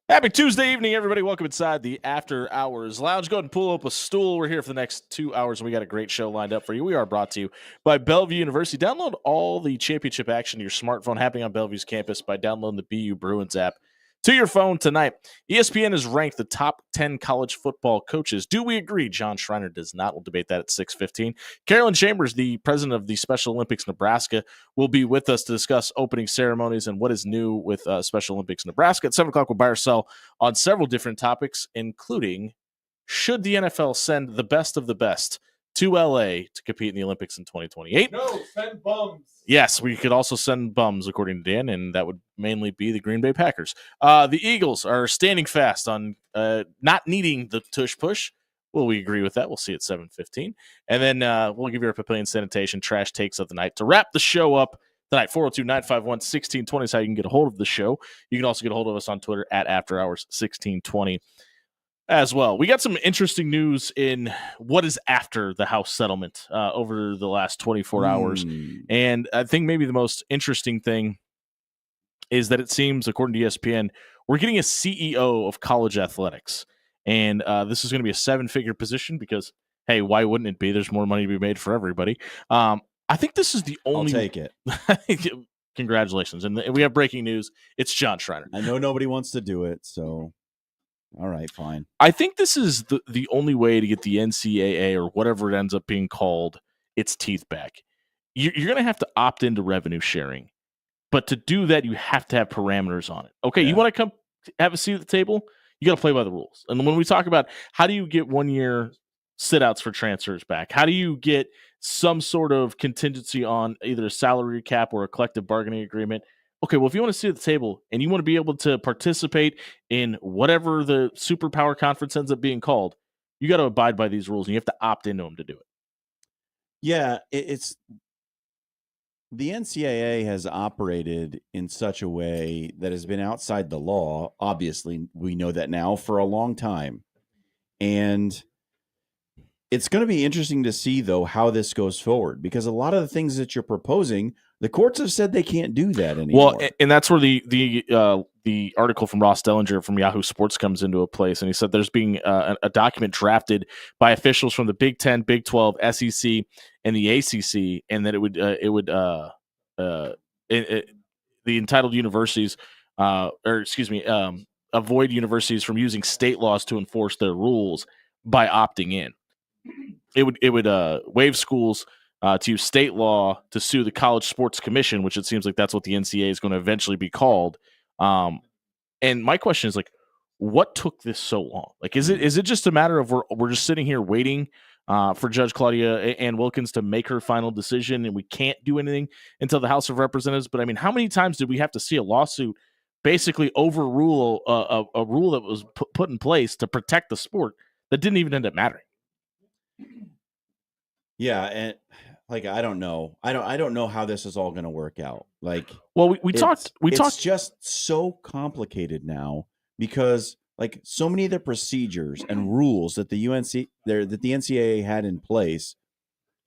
Happy Tuesday evening, everybody. Welcome inside the After Hours Lounge. Go ahead and pull up a stool. We're here for the next 2 hours, and we got a great show lined up for you. We are brought to you by Bellevue University. Download all the championship action to your smartphone happening on Bellevue's campus by downloading the BU Bruins app to your phone tonight. ESPN has ranked the top 10 college football coaches. Do we agree? John Schreiner does not. We'll debate that at 6:15. Carolyn Chambers, the president of the Special Olympics Nebraska, will be with us to discuss opening ceremonies and what is new with Special Olympics Nebraska. At 7 o'clock, we'll buy or sell on several different topics, including should the NFL send the best of the best to LA to compete in the Olympics in 2028? No, send bums. Yes, we could also send bums, according to Dan, and that would mainly be the Green Bay Packers. The Eagles are standing fast on not needing the tush push. Will we agree with that? We'll see at 7:15. And then we'll give you our Papillion Sanitation trash takes of the night. To wrap the show up tonight, 402-951-1620 is how you can get a hold of the show. You can also get a hold of us on Twitter at AfterHours1620 as well. We got some interesting news in what is after the House settlement over the last 24 hours. And I think maybe the most interesting thing is that it seems, according to ESPN, we're getting a CEO of college athletics. And this is going to be a 7-figure position because, hey, why wouldn't it be? There's more money to be made for everybody. I think this is the only... I'll take it. Congratulations. And we have breaking news. It's John Schreiner. I know nobody wants to do it, so... All right, fine. I think this is the only way to get the NCAA or whatever it ends up being called its teeth back. You're going to have to opt into revenue sharing. But to do that, you have to have parameters on it. Okay, You want to come have a seat at the table? You got to play by the rules. And when we talk about how do you get 1-year sit-outs for transfers back, how do you get some sort of contingency on either a salary cap or a collective bargaining agreement? Okay, well, if you want to sit at the table and you want to be able to participate in whatever the superpower conference ends up being called, you got to abide by these rules and you have to opt into them to do it. Yeah, it's the NCAA has operated in such a way that has been outside the law. Obviously, we know that now for a long time. And it's going to be interesting to see, though, how this goes forward, because a lot of the things that you're proposing, the courts have said they can't do that anymore. Well, and that's where the article from Ross Dellinger from Yahoo Sports comes into a place, and he said there's being a document drafted by officials from the Big 10, Big 12, SEC, and the ACC, and that the entitled universities, avoid universities from using state laws to enforce their rules by opting in. It would waive schools to use state law to sue the College Sports Commission, which it seems like that's what the NCAA is going to eventually be called. And my question is, like, what took this so long? Like, is it just a matter of we're just sitting here waiting for Judge Claudia Ann Wilkins to make her final decision, and we can't do anything until the House of Representatives? But I mean, how many times did we have to see a lawsuit basically overrule a rule that was put in place to protect the sport that didn't even end up mattering? Yeah, and like I don't know how this is all going to work out. Like, well, we talked. It's just so complicated now because like so many of the procedures and rules that the NCAA had in place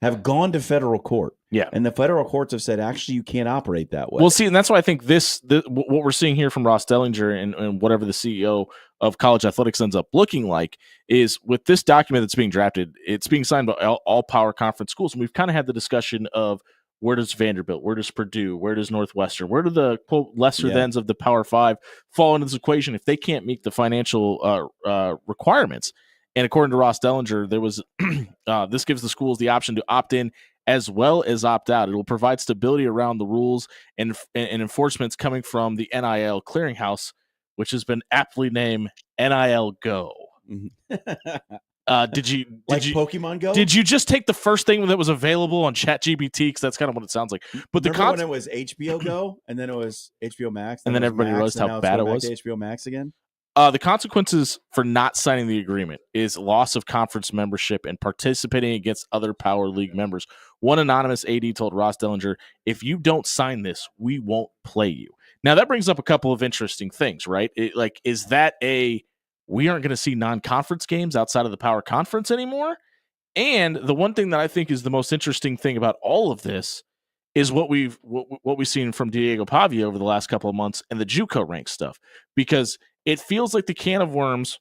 have gone to federal court. Yeah, and the federal courts have said actually you can't operate that way. Well, see, and that's why I think what we're seeing here from Ross Dellinger and whatever the CEO of college athletics ends up looking like is with this document that's being drafted, it's being signed by all power conference schools, and we've kind of had the discussion of where does Vanderbilt, where does Purdue, where does Northwestern, where do the quote lesser thans of the Power Five fall into this equation if they can't meet the financial requirements? And according to Ross Dellinger, there was this gives the schools the option to opt in as well as opt out. It will provide stability around the rules and enforcements coming from the NIL clearinghouse, which has been aptly named NIL Go. Did you Pokemon Go? Did you just take the first thing that was available on ChatGPT? Because that's kind of what it sounds like. But when it was HBO Go, and then it was HBO Max, and then everybody realized how bad it was. HBO Max again. The consequences for not signing the agreement is loss of conference membership and participating against other Power League members. One anonymous AD told Ross Dellinger, if you don't sign this, we won't play you. Now, that brings up a couple of interesting things, right? Is that we aren't going to see non-conference games outside of the Power Conference anymore? And the one thing that I think is the most interesting thing about all of this is what we've seen from Diego Pavia over the last couple of months and the JUCO rank stuff. Because it feels like the can of worms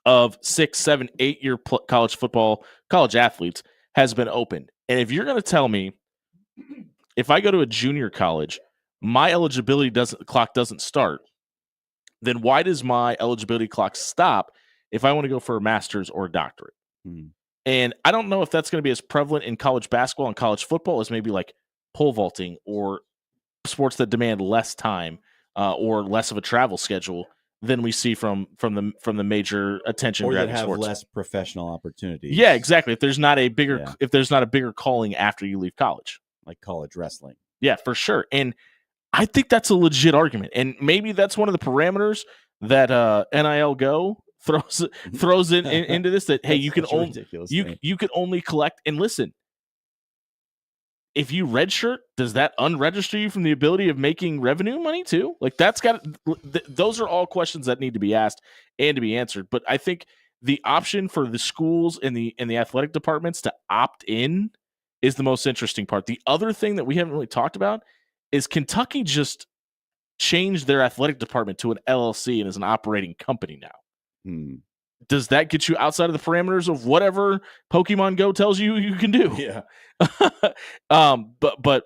of 6, 7, 8-year college football, college athletes has been opened. And if you're going to tell me, if I go to a junior college, my eligibility clock doesn't start, then why does my eligibility clock stop if I want to go for a master's or a doctorate? And I don't know if that's going to be as prevalent in college basketball and college football as maybe like pole vaulting or sports that demand less time or less of a travel schedule than we see from the major attention or that grabbing have sports. less professional opportunities. Yeah, exactly. If there's not a bigger calling after you leave college, like college wrestling. Yeah, for sure. And I think that's a legit argument. And maybe that's one of the parameters that NIL Go throws into this, that hey, you can only collect. And listen, if you redshirt, does that unregister you from the ability of making revenue money too? Like those are all questions that need to be asked and to be answered. But I think the option for the schools and the athletic departments to opt in is the most interesting part. The other thing that we haven't really talked about is Kentucky just changed their athletic department to an LLC and is an operating company now. Does that get you outside of the parameters of whatever Pokemon Go tells you you can do? Yeah. But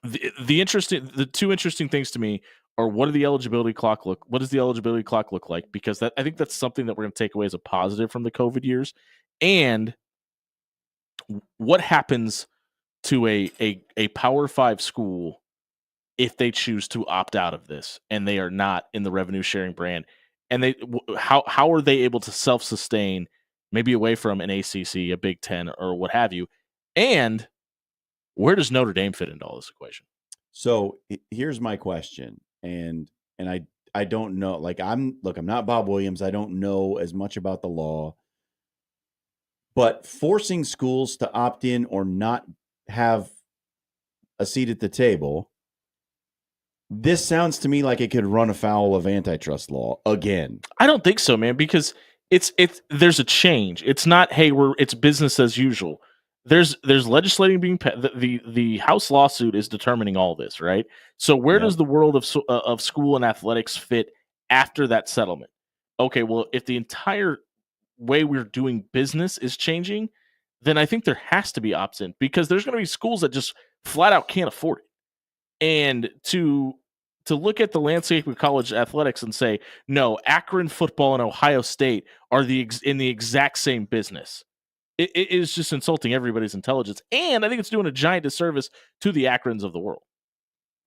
the two interesting things to me are what does the eligibility clock look like? Because I think that's something that we're going to take away as a positive from the COVID years. And what happens to a Power 5 school if they choose to opt out of this and they are not in the revenue sharing brand? And how are they able to self-sustain, maybe away from an ACC, a Big Ten, or what have you? And where does Notre Dame fit into all this equation? So here's my question, and I don't know. Like I'm not Bob Williams. I don't know as much about the law, but forcing schools to opt in or not have a seat at the table, this sounds to me like it could run afoul of antitrust law again. I don't think so, man, because there's a change. It's not, hey, it's business as usual. There's legislating being the House lawsuit is determining all this, right? So where does the world of school and athletics fit after that settlement? Okay, well, if the entire way we're doing business is changing, then I think there has to be opt-in, because there's going to be schools that just flat out can't afford it. And to look at the landscape of college athletics and say, no, Akron football and Ohio State are in the exact same business, it is just insulting everybody's intelligence. And I think it's doing a giant disservice to the Akrons of the world.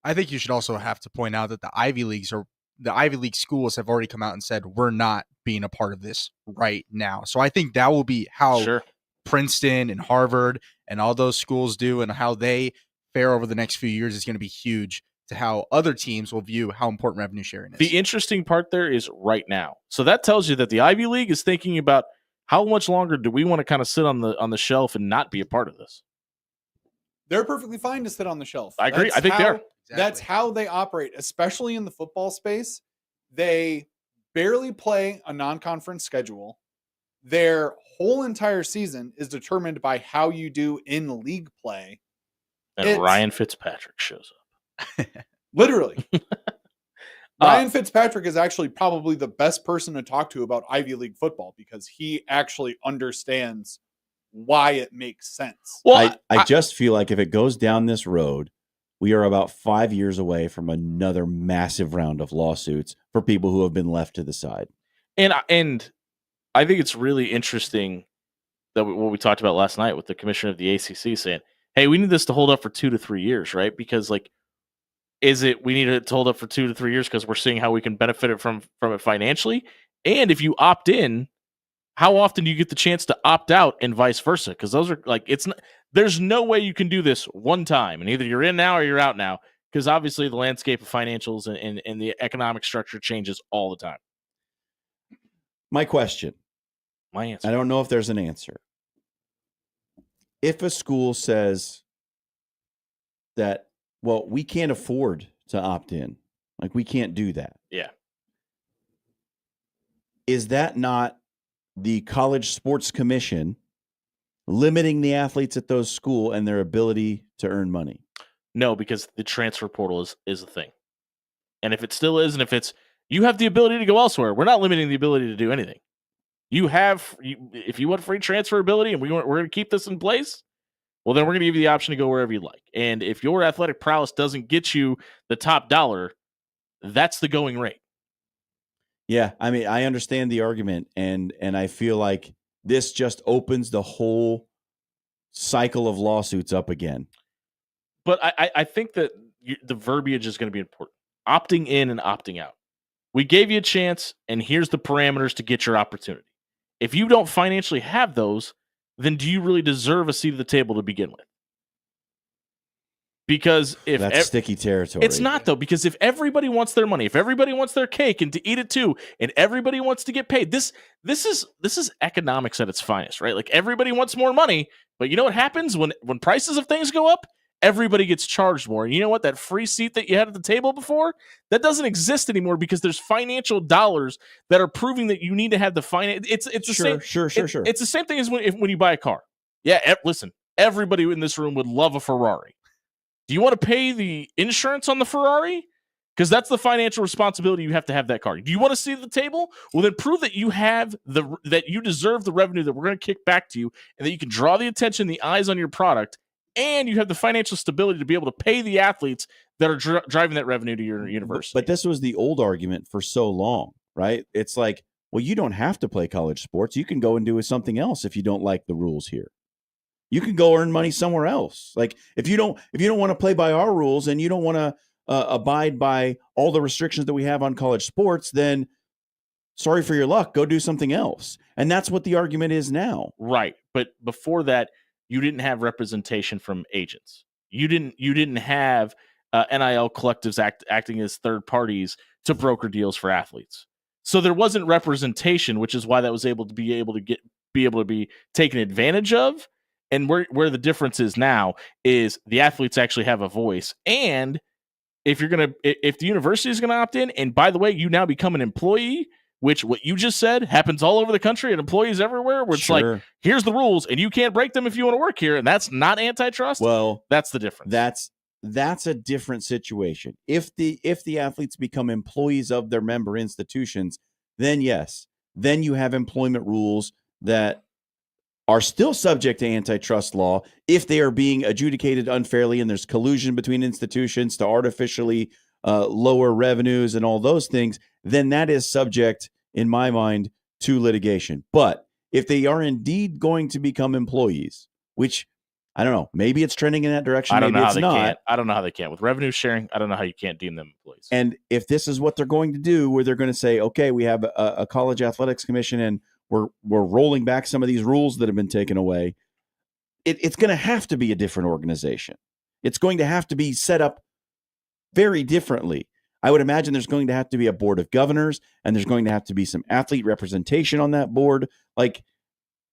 I think you should also have to point out that the Ivy League schools have already come out and said, we're not being a part of this right now. So I think that will be how Princeton and Harvard and all those schools do, and how they fare over the next few years is going to be huge to how other teams will view how important revenue sharing is. The interesting part there is right now. So that tells you that the Ivy League is thinking about how much longer do we want to kind of sit on the shelf and not be a part of this. They're perfectly fine to sit on the shelf. I agree. I think they are. Exactly. That's how they operate, especially in the football space. They barely play a non-conference schedule. Their whole entire season is determined by how you do in league play. And Ryan Fitzpatrick shows up. Literally. Ryan Fitzpatrick is actually probably the best person to talk to about Ivy League football, because he actually understands why it makes sense. Well, I just feel like if it goes down this road, we are about 5 years away from another massive round of lawsuits for people who have been left to the side. And I think it's really interesting that what we talked about last night with the commissioner of the ACC saying, hey, we need this to hold up for 2 to 3 years, right? Because we need it to hold up for 2 to 3 years because we're seeing how we can benefit from it financially. And if you opt in, how often do you get the chance to opt out and vice versa? Because those are there's no way you can do this one time and either you're in now or you're out now, because obviously the landscape of financials and the economic structure changes all the time. My question. My answer. I don't know if there's an answer. If a school says that, well, we can't afford to opt in, like we can't do that. Yeah. Is that not the College Sports Commission limiting the athletes at those schools and their ability to earn money? No, because the transfer portal is a thing. And if it still is, and if it's, you have the ability to go elsewhere. We're not limiting the ability to do anything. If you want free transferability and we're going to keep this in place, well, then we're going to give you the option to go wherever you like. And if your athletic prowess doesn't get you the top dollar, that's the going rate. Yeah, I mean, I understand the argument, and I feel like this just opens the whole cycle of lawsuits up again. But I think that the verbiage is going to be important. Opting in and opting out. We gave you a chance, and here's the parameters to get your opportunity. If you don't financially have those, then do you really deserve a seat at the table to begin with? Because if that's sticky territory. It's not, though, because if everybody wants their money, if everybody wants their cake and to eat it too, and everybody wants to get paid, this is economics at its finest, right? Like, everybody wants more money, but you know what happens when prices of things go up? Everybody gets charged more. And you know what? That free seat that you had at the table before, that doesn't exist anymore because there's financial dollars that are proving that you need to have the finance. It's the same. Sure. It's the same thing as when you buy a car. Yeah, listen, everybody in this room would love a Ferrari. Do you want to pay the insurance on the Ferrari? Because that's the financial responsibility you have to have that car. Do you want to see the table? Well, then prove that you have that you deserve the revenue that we're going to kick back to you, and that you can draw the attention, the eyes on your product, and you have the financial stability to be able to pay the athletes that are driving that revenue to your university. But this was the old argument for so long, right? It's like, well, you don't have to play college sports. You can go and do something else if you don't like the rules here. You can go earn money somewhere else. Like, if you don't want to play by our rules and you don't want to abide by all the restrictions that we have on college sports, then sorry for your luck. Go do something else. And that's what the argument is now. Right. But before that, you didn't have representation from agents. You didn't have NIL collectives acting as third parties to broker deals for athletes. So there wasn't representation, which is why that was able to be taken advantage of. And where the difference is now is the athletes actually have a voice. And if the university is gonna opt in, and by the way, you now become an employee, which what you just said happens all over the country and employees everywhere, where it's like, here's the rules and you can't break them if you want to work here, and that's not antitrust. Well, that's the difference. That's a different situation. If the athletes become employees of their member institutions, then yes, then you have employment rules that are still subject to antitrust law if they are being adjudicated unfairly and there's collusion between institutions to artificially lower revenues and all those things, then that is subject, in my mind, to litigation. But if they are indeed going to become employees, which I don't know, maybe it's trending in that direction. I don't know how they can't. I don't know how they can't. With revenue sharing, I don't know how you can't deem them employees. And if this is what they're going to do, where they're going to say, okay, we have a college athletics commission and we're rolling back some of these rules that have been taken away, it's going to have to be a different organization. It's going to have to be set up very differently. I would imagine there's going to have to be a board of governors, and there's going to have to be some athlete representation on that board. Like,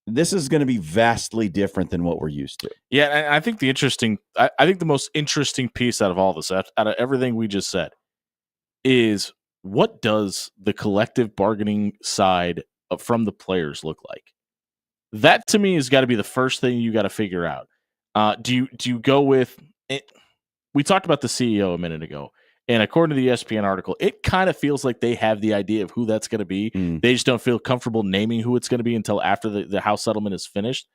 this is going to be vastly different than what we're used to. Yeah, and I think I think the most interesting piece out of all this, out of everything we just said, is what does the collective bargaining side from the players look like? That to me has got to be the first thing you got to figure out. Do you go with it? We talked about the CEO a minute ago, and according to the ESPN article, it kind of feels like they have the idea of who that's going to be. They just don't feel comfortable naming who it's going to be until after the House settlement is finished.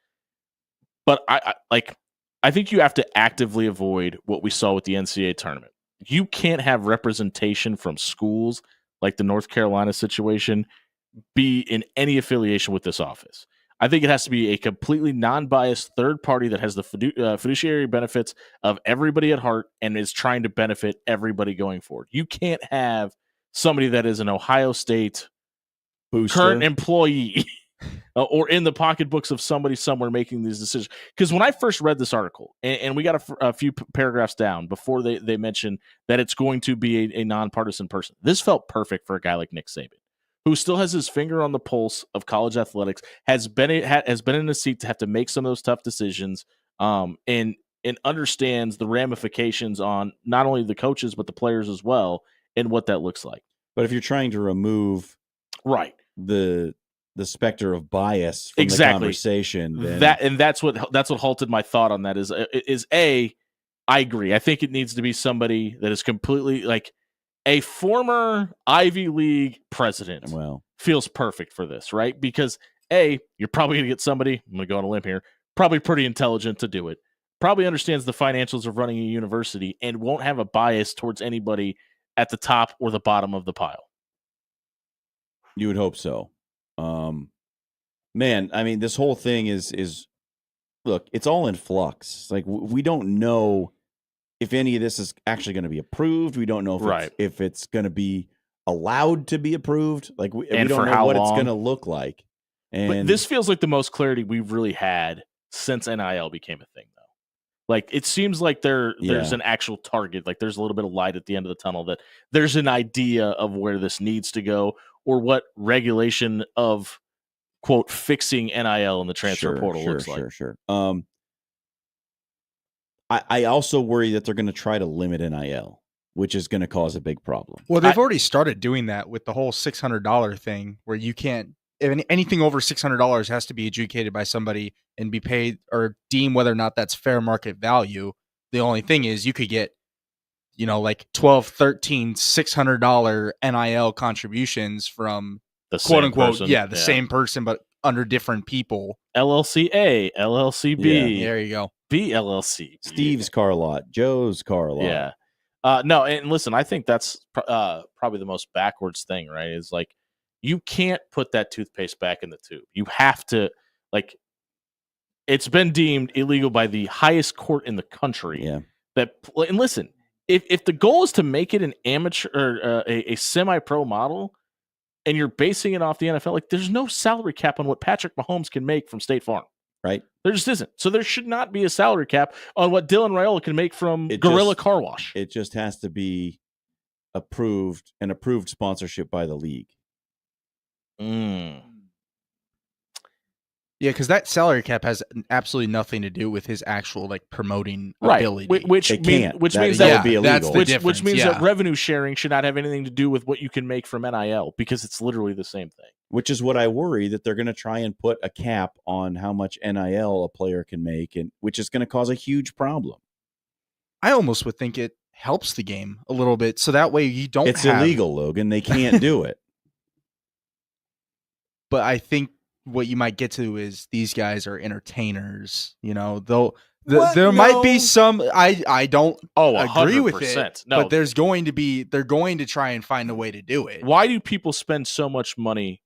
But I think you have to actively avoid what we saw with the NCAA tournament. You can't have representation from schools like the North Carolina situation be in any affiliation with this office. I think it has to be a completely non-biased third party that has the fiduciary benefits of everybody at heart and is trying to benefit everybody going forward. You can't have somebody that is an Ohio State booster, current employee or in the pocketbooks of somebody somewhere making these decisions. Because when I first read this article, and we got a few paragraphs down before they mentioned that it's going to be a nonpartisan person, this felt perfect for a guy like Nick Saban, who still has his finger on the pulse of college athletics, has been in a seat to have to make some of those tough decisions, and understands the ramifications on not only the coaches but the players as well, and what that looks like. But if you're trying to remove the specter of bias from the conversation, then that's what halted my thought on that is I agree. I think it needs to be somebody that is completely like. a former Ivy League president feels perfect for this, right? Because A, you're probably going to get somebody, I'm going to go on a limb here, probably pretty intelligent to do it, probably understands the financials of running a university, and won't have a bias towards anybody at the top or the bottom of the pile. You would hope so. Man, I mean, this whole thing is look, it's all in flux. Like, we don't know if any of this is actually going to be approved. We don't know if it's going to be allowed to be approved. Like, we don't know what it's going to look like. And but this feels like the most clarity we've really had since NIL became a thing, though. Like, it seems like there's an actual target. Like, there's a little bit of light at the end of the tunnel, that there's an idea of where this needs to go, or what regulation of, quote, fixing NIL in the transfer portal looks like. Sure. I also worry that they're going to try to limit NIL, which is going to cause a big problem. Well, they've already started doing that with the whole $600 thing, where you can't, anything over $600 has to be adjudicated by somebody and be paid or deem whether or not that's fair market value. The only thing is you could get, like 12, 13, $600 NIL contributions from the quote unquote, person. Same person, but under different people. LLC A, LLC B. Yeah, there you go. B LLC. Steve's car lot, Joe's car lot. Yeah. No, and listen, I think that's probably the most backwards thing, right? Is like, you can't put that toothpaste back in the tube. You have to, like, it's been deemed illegal by the highest court in the country. Yeah. And listen, if the goal is to make it an amateur or a semi-pro model, and you're basing it off the NFL, like, there's no salary cap on what Patrick Mahomes can make from State Farm. Right. There just isn't. So there should not be a salary cap on what Dylan Raiola can make from Gorilla Car Wash. It just has to be approved sponsorship by the league. Yeah, because that salary cap has absolutely nothing to do with his actual, like, promoting ability. Which means that would be illegal. Which means that revenue sharing should not have anything to do with what you can make from NIL, because it's literally the same thing. Which is what I worry, that they're going to try and put a cap on how much NIL a player can make, and which is going to cause a huge problem. I almost would think it helps the game a little bit, so that way you don't. It's illegal, Logan. They can't do it. But I think what you might get to is these guys are entertainers. Though there might be some. I don't agree with it. No, but they're going to try and find a way to do it. Why do people spend so much money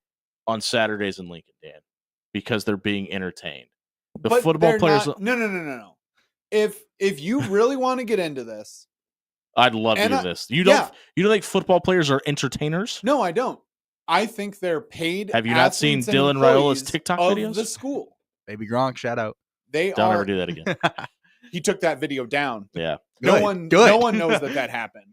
on Saturdays in Lincoln, Dan? Because they're being entertained. But football players. No. If you really want to get into this, I'd love to do this. You don't think football players are entertainers? No, I don't. I think they're paid. Have you not seen Dylan Raiola's TikTok videos? The school. Baby Gronk, shout out. Don't ever do that again. He took that video down. Yeah. No one knows that happened.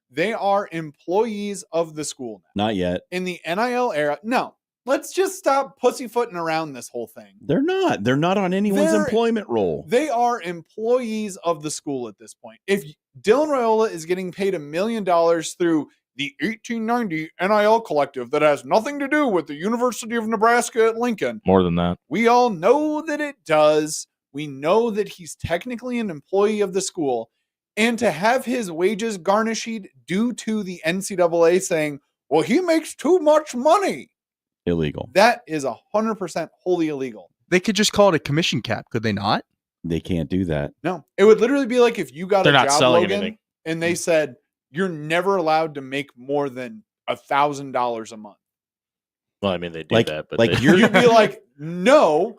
They are employees of the school now. Not yet. In the NIL era, no. Let's just stop pussyfooting around this whole thing. They're not. They're not on anyone's employment roll. They are employees of the school at this point. If Dylan Raiola is getting paid $1 million through the 1890 NIL collective that has nothing to do with the University of Nebraska at Lincoln. More than that. We all know that it does. We know that he's technically an employee of the school. And to have his wages garnished due to the NCAA saying, well, he makes too much money. Illegal. That is 100% wholly illegal. They could just call it a commission cap, could they not? They can't do that. No. It would literally be like if you got They're a not job, selling Logan, anything. And they said, you're never allowed to make more than $1,000 a month. Well, I mean, they do that, but you'd be like, no.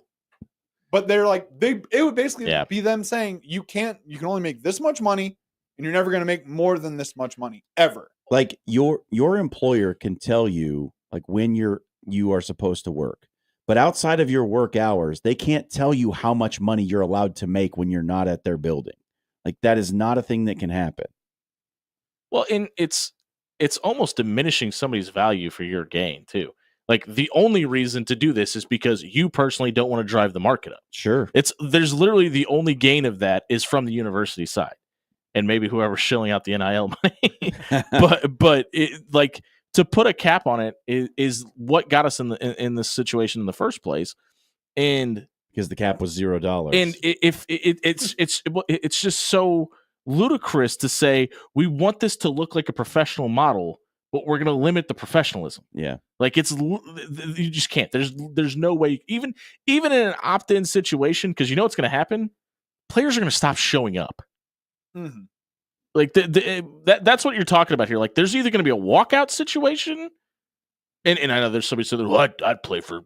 But they're like, it would basically be them saying, you can only make this much money, and you're never going to make more than this much money ever. Like your employer can tell you like when you are supposed to work, but outside of your work hours, they can't tell you how much money you're allowed to make when you're not at their building. Like, that is not a thing that can happen. Well, and it's almost diminishing somebody's value for your gain too. Like, the only reason to do this is because you personally don't want to drive the market up. Sure. There's literally the only gain of that is from the university side, and maybe whoever's shilling out the NIL money. but it, like, to put a cap on it is what got us in this situation in the first place, and because the cap was $0. And if it's just so ludicrous to say we want this to look like a professional model, but we're going to limit the professionalism. Yeah. Like you just can't. There's no way. Even in an opt-in situation, because you know what's going to happen. Players are going to stop showing up. Mm-hmm. Like that's what you're talking about here. Like there's either going to be a walkout situation, and I know there's somebody saying, "Well, I'd play for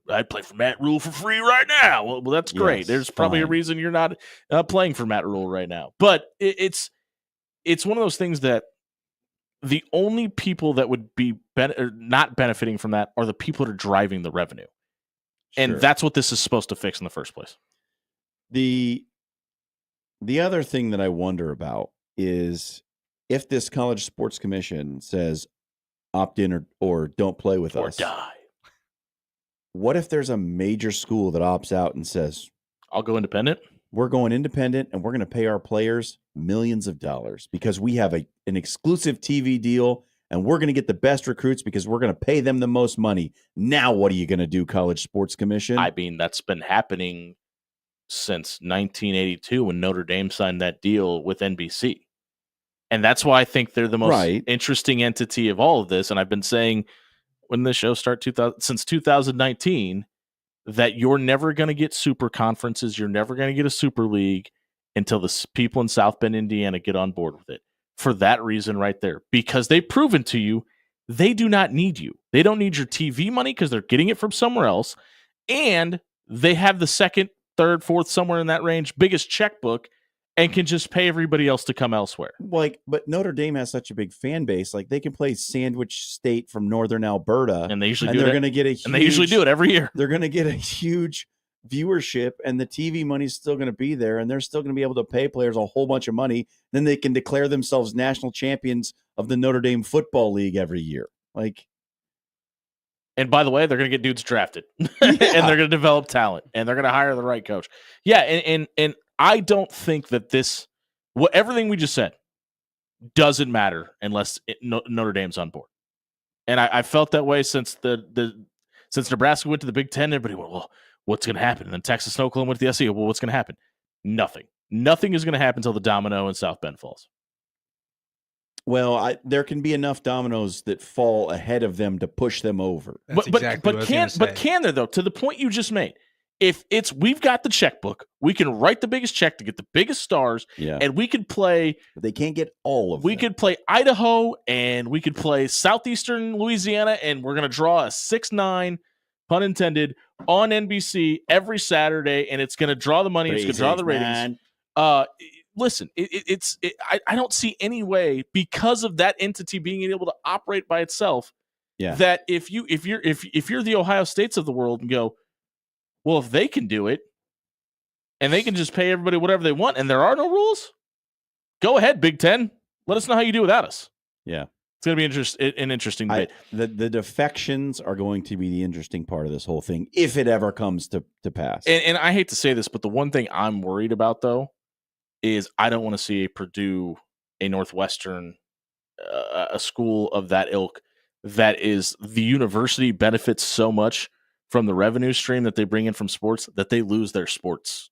Matt Rule for free right now." Well, that's great. Yes, there's probably a reason you're not playing for Matt Rule right now. But it's one of those things that the only people that would be not benefiting from that are the people that are driving the revenue. Sure. And that's what this is supposed to fix in the first place. The other thing that I wonder about is if this College Sports Commission says opt in or don't play with us. Or die. What if there's a major school that opts out and says, I'll go independent? We're going independent and we're going to pay our players millions of dollars because we have an exclusive TV deal and we're going to get the best recruits because we're going to pay them the most money. Now, what are you going to do, College Sports Commission? I mean, that's been happening since 1982 when Notre Dame signed that deal with NBC. And that's why I think they're the most interesting entity of all of this. And I've been saying when the show started since 2019 that you're never going to get super conferences. You're never going to get a super league until the people in South Bend, Indiana get on board with it. For that reason right there, because they've proven to you they do not need you. They don't need your TV money because they're getting it from somewhere else. And they have the second, third, fourth, somewhere in that range, biggest checkbook and can just pay everybody else to come elsewhere. Like, but Notre Dame has such a big fan base. Like, they can play Sandwich State from Northern Alberta, and they usually they're going to get a huge, and they usually do it every year. They're going to get a huge viewership, and the TV money's still going to be there, and they're still going to be able to pay players a whole bunch of money. Then they can declare themselves national champions of the Notre Dame Football League every year. Like, and by the way, they're going to get dudes drafted, and they're going to develop talent, and they're going to hire the right coach. Yeah, and I don't think that everything we just said doesn't matter unless Notre Dame's on board. And I felt that way since since Nebraska went to the Big Ten. Everybody went, well, what's going to happen? And then Texas and Oklahoma went to the SEC. Well, what's going to happen? Nothing. Nothing is going to happen until the domino in South Bend falls. Well, there can be enough dominoes that fall ahead of them to push them over. But can there though? To the point you just made, if we've got the checkbook, we can write the biggest check to get the biggest stars, and we could play. But they can't get all of them. We could play Idaho, and we could play Southeastern Louisiana, and we're going to draw a 6-9, pun intended, on NBC every Saturday, and it's going to draw the money. It's going to draw the ratings. Listen, I don't see any way because of that entity being able to operate by itself. Yeah. That if you're the Ohio States of the world and go, well, if they can do it and they can just pay everybody whatever they want and there are no rules, go ahead, Big Ten. Let us know how you do without us. Yeah. It's going to be an interesting debate. The defections are going to be the interesting part of this whole thing if it ever comes to pass. And I hate to say this, but the one thing I'm worried about, though, is I don't want to see a Purdue, a Northwestern, a school of that ilk that is the university benefits so much from the revenue stream that they bring in from sports that they lose their sports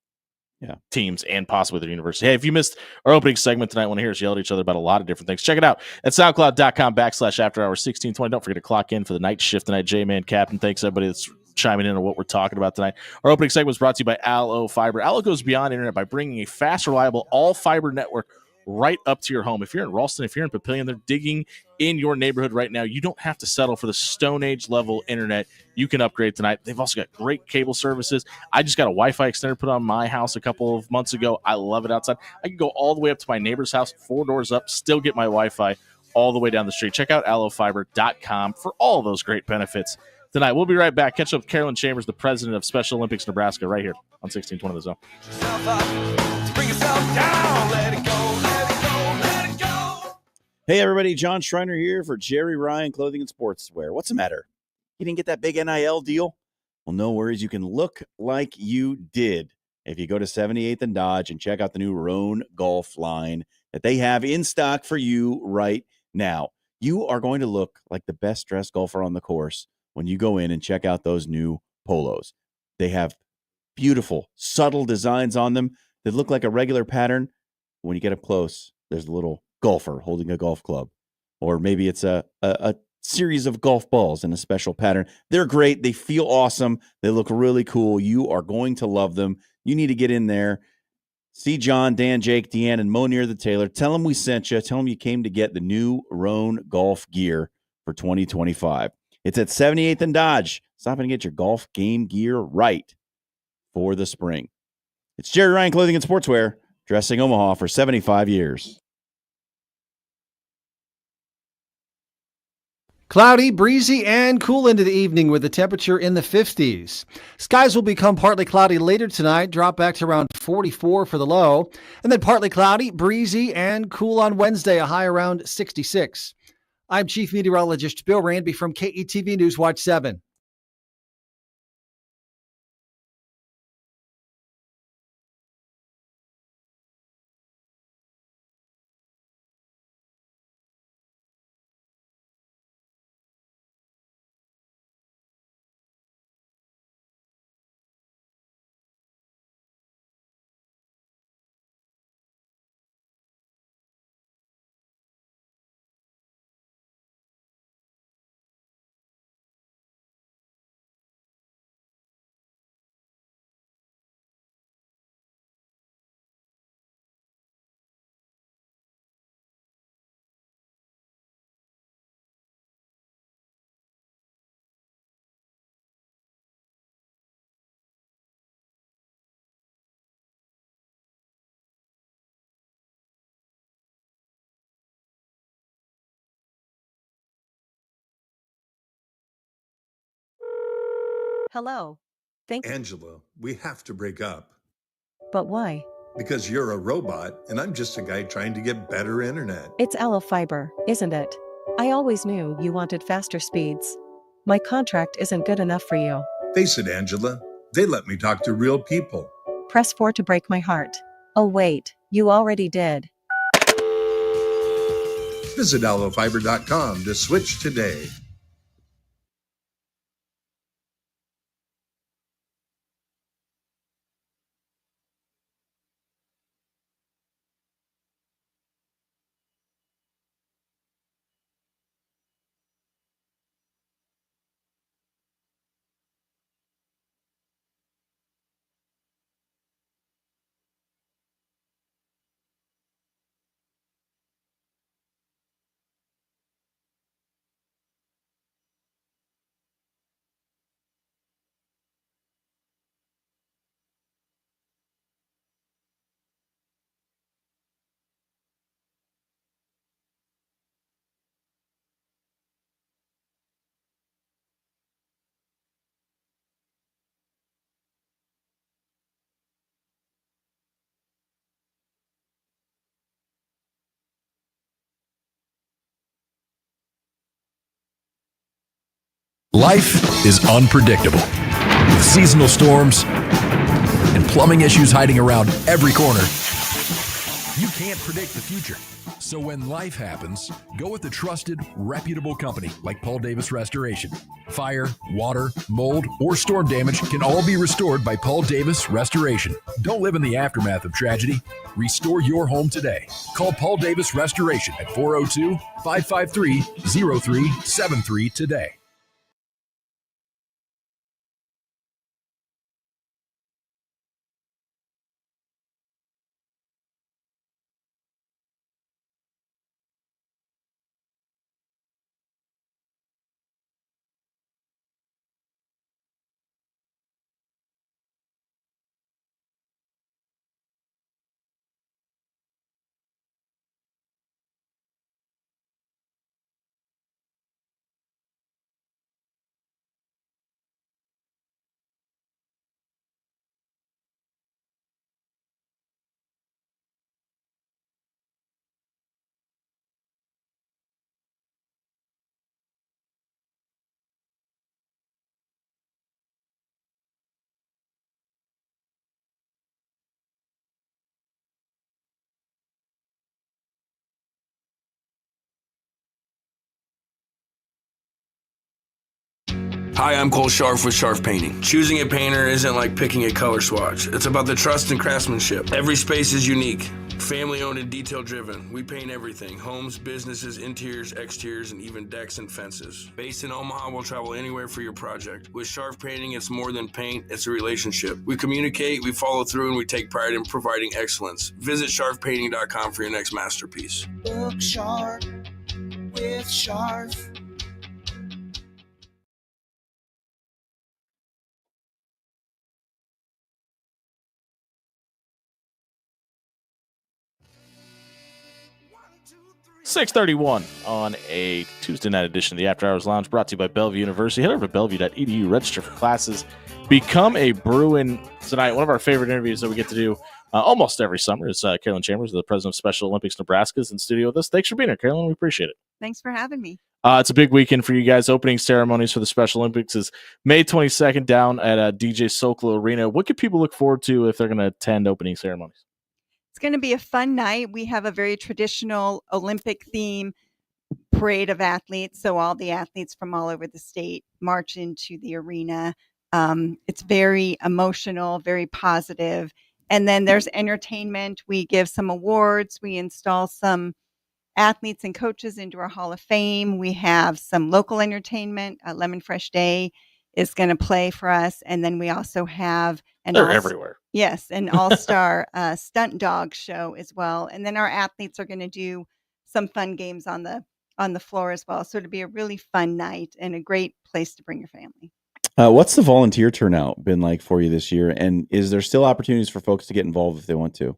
teams and possibly their university. Hey, if you missed our opening segment tonight, want to hear us yell at each other about a lot of different things, check it out at SoundCloud.com/AfterHours1620. Don't forget to clock in for the night shift tonight. J-Man, Captain, thanks everybody that's chiming in on what we're talking about tonight. Our opening segment was brought to you by Allo Fiber. Allo goes beyond internet by bringing a fast, reliable, all-fiber network right up to your home. If you're in Ralston, if you're in Papillion, they're digging in your neighborhood right now. You don't have to settle for the Stone Age level internet. You can upgrade tonight. They've also got great cable services. I just got a Wi-Fi extender put on my house a couple of months ago. I love it outside. I can go all the way up to my neighbor's house, 4 doors up, still get my Wi-Fi all the way down the street. Check out allofiber.com for all those great benefits tonight. We'll be right back. Catch up with Carolyn Chambers, the president of Special Olympics Nebraska, right here on 1620 The Zone. Hey, everybody. John Schreiner here for Jerry Ryan Clothing and Sportswear. What's the matter? You didn't get that big NIL deal? Well, no worries. You can look like you did if you go to 78th and Dodge and check out the new Roan Golf line that they have in stock for you right now. You are going to look like the best dressed golfer on the course when you go in and check out those new polos. They have beautiful, subtle designs on them that look like a regular pattern. When you get up close, there's a little golfer holding a golf club, or maybe it's a series of golf balls in a special pattern. They're great. They feel awesome. They look really cool. You are going to love them. You need to get in there. See John, Dan, Jake, Deanne, and Monier the Tailor. Tell them we sent you. Tell them you came to get the new Roan golf gear for 2025. It's at 78th and Dodge. Stop and get your golf game gear right for the spring. It's Jerry Ryan Clothing and Sportswear, dressing Omaha for 75 years. Cloudy, breezy, and cool into the evening with the temperature in the 50s. Skies will become partly cloudy later tonight, drop back to around 44 for the low, and then partly cloudy, breezy, and cool on Wednesday, a high around 66. I'm Chief Meteorologist Bill Ranby from KETV News Watch 7. Hello. Thanks. Angela, we have to break up. But why? Because you're a robot and I'm just a guy trying to get better internet. It's Allo Fiber, isn't it? I always knew you wanted faster speeds. My contract isn't good enough for you. Face it, Angela. They let me talk to real people. Press 4 to break my heart. Oh wait, you already did. Visit allofiber.com to switch today. Life is unpredictable, with seasonal storms and plumbing issues hiding around every corner. You can't predict the future. So when life happens, go with a trusted, reputable company like Paul Davis Restoration. Fire, water, mold, or storm damage can all be restored by Paul Davis Restoration. Don't live in the aftermath of tragedy. Restore your home today. Call Paul Davis Restoration at 402-553-0373 today. Hi, I'm Cole Scharf with Scharf Painting. Choosing a painter isn't like picking a color swatch. It's about the trust and craftsmanship. Every space is unique. Family owned and detail driven. We paint everything: homes, businesses, interiors, exteriors, and even decks and fences. Based in Omaha, we'll travel anywhere for your project. With Sharf Painting, it's more than paint, it's a relationship. We communicate, we follow through, and we take pride in providing excellence. Visit sharfpainting.com for your next masterpiece. Look sharp with Sharf. .631 on a Tuesday night edition of the After Hours Lounge, brought to you by Bellevue University. Head over to bellevue.edu, register for classes, become a Bruin tonight. One of our favorite interviews that we get to do almost every summer is Carolyn Chambers, the president of Special Olympics Nebraska, is in studio with us. Thanks for being here, Carolyn. We appreciate it. Thanks for having me. It's a big weekend for you guys. Opening ceremonies for the Special Olympics is May 22nd down at DJ Sokol Arena. What can people look forward to if they're going to attend opening ceremonies? It's going to be a fun night. We have a very traditional Olympic theme parade of athletes. So all the athletes from all over the state march into the arena. It's very emotional, very positive. And then there's entertainment. We give some awards. We install some athletes and coaches into our Hall of Fame. We have some local entertainment. Lemon Fresh Day is going to play for us. And then we also have they're everywhere. Yes, an all-star stunt dog show as well. And then our athletes are going to do some fun games on the floor as well. So it'll be a really fun night and a great place to bring your family. What's the volunteer turnout been like for you this year? And is there still opportunities for folks to get involved if they want to?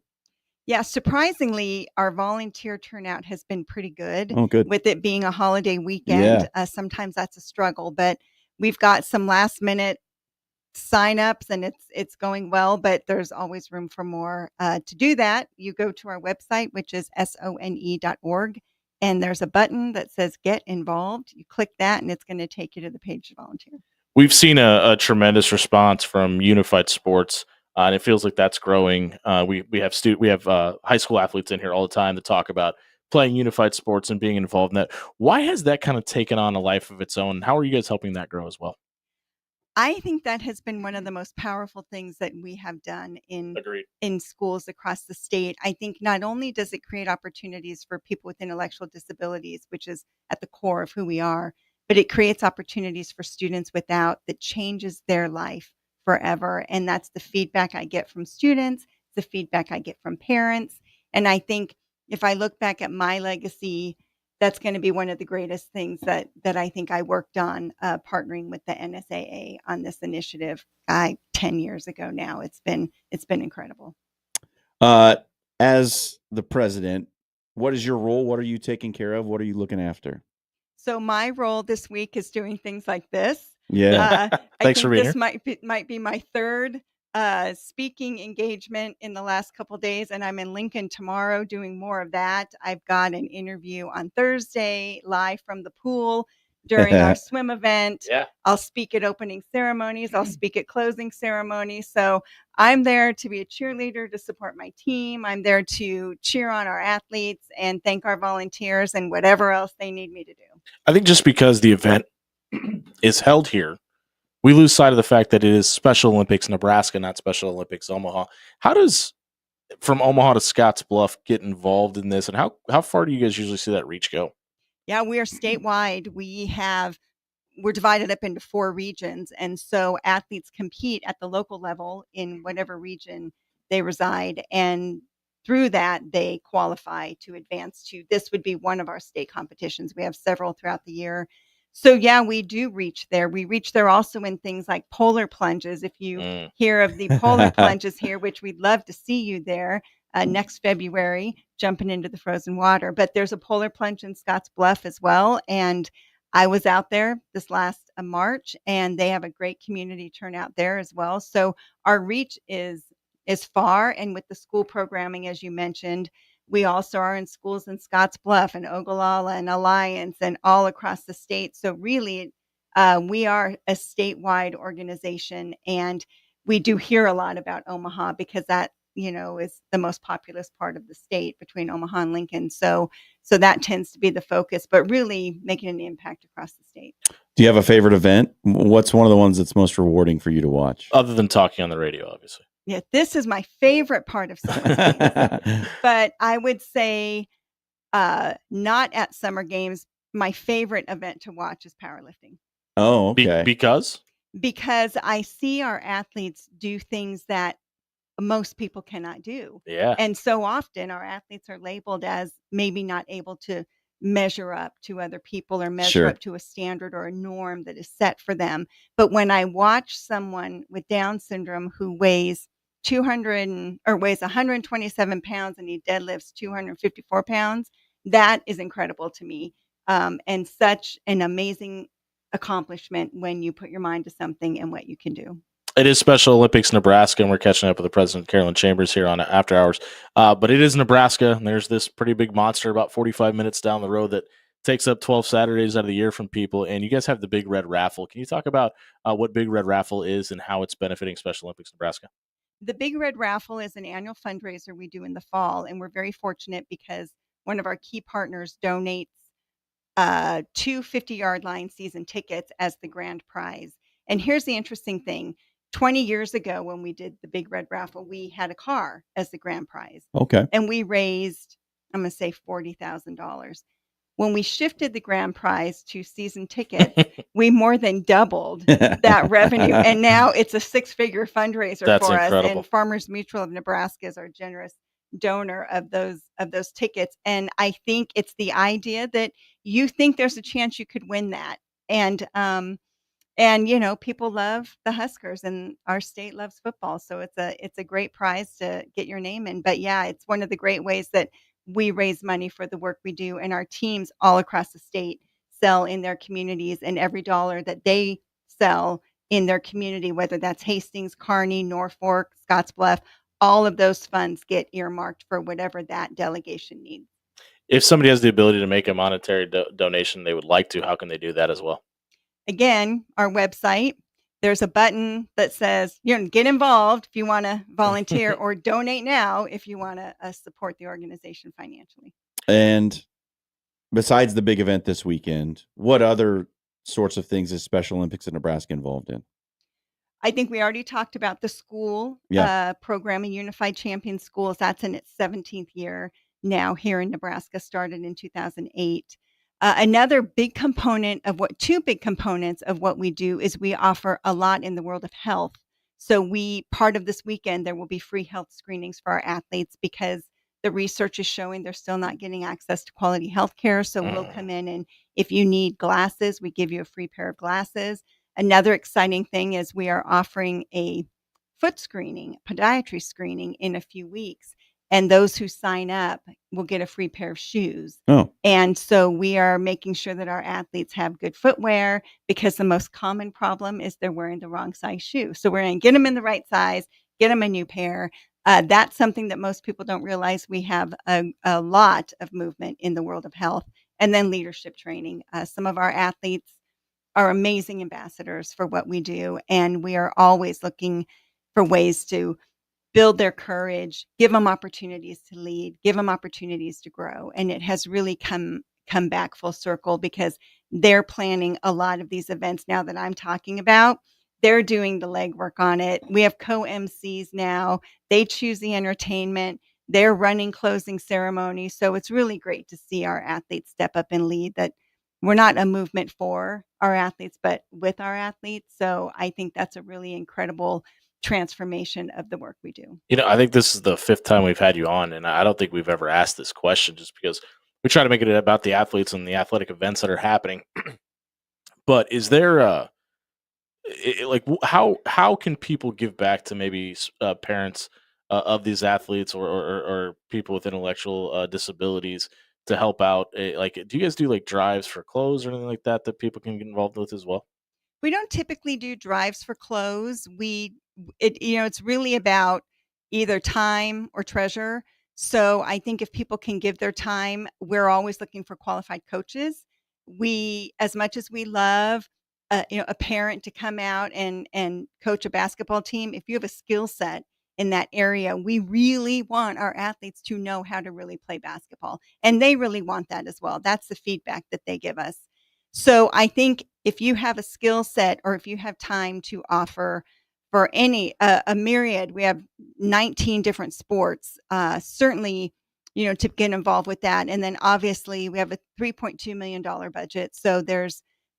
Yeah, surprisingly, our volunteer turnout has been pretty good. Oh, good. With it being a holiday weekend. Yeah. Sometimes that's a struggle, but we've got some last minute signups and it's going well, but there's always room for more. To do that, you go to our website, which is sone.org, and there's a button that says Get Involved. You click that and it's going to take you to the page to volunteer. We've seen a tremendous response from Unified Sports, and it feels like that's growing. We have high school athletes in here all the time to talk about playing Unified Sports and being involved in that. Why has that kind of taken on a life of its own? How are you guys helping that grow as well? I think that has been one of the most powerful things that we have done in schools across the state. I think not only does it create opportunities for people with intellectual disabilities, which is at the core of who we are, but it creates opportunities for students without that changes their life forever. And that's the feedback I get from students, the feedback I get from parents. And I think if I look back at my legacy, that's going to be one of the greatest things that I think I worked on, partnering with the NSAA on this initiative 10 years ago now. It's been incredible. As the president, what is your role? What are you taking care of? What are you looking after? So my role this week is doing things like this. Yeah. Thanks for being here. This might be my third speaking engagement in the last couple of days, and I'm in Lincoln tomorrow doing more of that. I've got an interview on Thursday live from the pool during our swim event. Yeah. I'll speak at opening ceremonies. I'll speak at closing ceremonies. So I'm there to be a cheerleader, to support my team. I'm there to cheer on our athletes and thank our volunteers and whatever else they need me to do. I think just because the event is held here, we lose sight of the fact that it is Special Olympics Nebraska, not Special Olympics Omaha. How does from Omaha to Scotts Bluff get involved in this, and how far do you guys usually see that reach go? Yeah, we are statewide. We're divided up into 4 regions, and so athletes compete at the local level in whatever region they reside, and through that they qualify to advance to. This would be one of our state competitions. We have several throughout the year. So yeah, we do reach there. We reach there also in things like polar plunges. If you hear of the polar plunges here, which we'd love to see you there next February, jumping into the frozen water. But there's a polar plunge in Scotts Bluff as well. And I was out there this last March, and they have a great community turnout there as well. So our reach is far. And with the school programming, as you mentioned, we also are in schools in Scotts Bluff and Ogallala and Alliance and all across the state. So really, we are a statewide organization, and we do hear a lot about Omaha because that, is the most populous part of the state between Omaha and Lincoln. So that tends to be the focus, but really making an impact across the state. Do you have a favorite event? What's one of the ones that's most rewarding for you to watch? Other than talking on the radio, obviously. Yeah, this is my favorite part of summer games. But I would say not at summer games. My favorite event to watch is powerlifting. Oh, okay. Because I see our athletes do things that most people cannot do. Yeah. And so often our athletes are labeled as maybe not able to measure up to other people or measure Sure. up to a standard or a norm that is set for them. But when I watch someone with Down syndrome who weighs 127 pounds and he deadlifts 254 pounds, that is incredible to me. And such an amazing accomplishment when you put your mind to something and what you can do. It is Special Olympics Nebraska, and we're catching up with the president, Carolyn Chambers, here on After Hours. But it is Nebraska, and there's this pretty big monster about 45 minutes down the road that takes up 12 Saturdays out of the year from people. And you guys have the Big Red Raffle. Can you talk about what Big Red Raffle is and how it's benefiting Special Olympics Nebraska? The Big Red Raffle is an annual fundraiser we do in the fall, and we're very fortunate because one of our key partners donates 2 50-yard line season tickets as the grand prize. And here's the interesting thing. 20 years ago when we did the Big Red Raffle, we had a car as the grand prize. Okay. And we raised, I'm going to say $40,000. When we shifted the grand prize to season tickets, we more than doubled that revenue. And now it's a 6-figure fundraiser That's for incredible. us. And Farmers Mutual of Nebraska is our generous donor of those tickets. And I think it's the idea that you think there's a chance you could win that. And you know, people love the Huskers and our state loves football. So it's a great prize to get your name in. But yeah, it's one of the great ways that we raise money for the work we do, and our teams all across the state sell in their communities, and every dollar that they sell in their community, whether that's Hastings, Kearney, Norfolk, Scottsbluff, all of those funds get earmarked for whatever that delegation needs. If somebody has the ability to make a monetary donation they would like to, how can they do that as well? Again, our website, there's a button that says, get involved if you want to volunteer or donate now if you want to support the organization financially. And besides the big event this weekend, what other sorts of things is Special Olympics in Nebraska involved in? I think we already talked about the school program in Unified Champion Schools. That's in its 17th year now here in Nebraska, started in 2008. Another big component of two big components of what we do is we offer a lot in the world of health. So part of this weekend, there will be free health screenings for our athletes because the research is showing they're still not getting access to quality health care. So we'll come in, and if you need glasses, we give you a free pair of glasses. Another exciting thing is we are offering a foot screening, podiatry screening in a few weeks. And those who sign up will get a free pair of shoes. Oh. And so we are making sure that our athletes have good footwear because the most common problem is they're wearing the wrong size shoe. So we're going to get them in the right size, get them a new pair. That's something that most people don't realize. We have a lot of movement in the world of health. And then leadership training. Some of our athletes are amazing ambassadors for what we do. And we are always looking for ways to build their courage, give them opportunities to lead, give them opportunities to grow. And it has really come back full circle because they're planning a lot of these events now that I'm talking about. They're doing the legwork on it. We have co-MCs now. They choose the entertainment. They're running closing ceremonies. So it's really great to see our athletes step up and lead, that we're not a movement for our athletes, but with our athletes. So I think that's a really incredible transformation of the work we do. I think this is the 5th time we've had you on, and I don't think we've ever asked this question just because we try to make it about the athletes and the athletic events that are happening. But is there how can people give back to maybe parents of these athletes or people with intellectual disabilities to help out? Do you guys do drives for clothes or anything like that people can get involved with as well? We don't typically do drives for clothes. It's really about either time or treasure. So I think if people can give their time, we're always looking for qualified coaches. We, as much as we love, a parent to come out and coach a basketball team, if you have a skill set in that area, we really want our athletes to know how to really play basketball. And they really want that as well. That's the feedback that they give us. So I think if you have a skill set or if you have time to offer for any a myriad. We have 19 different sports. Certainly, to get involved with that. And then obviously we have a $3.2 million budget. So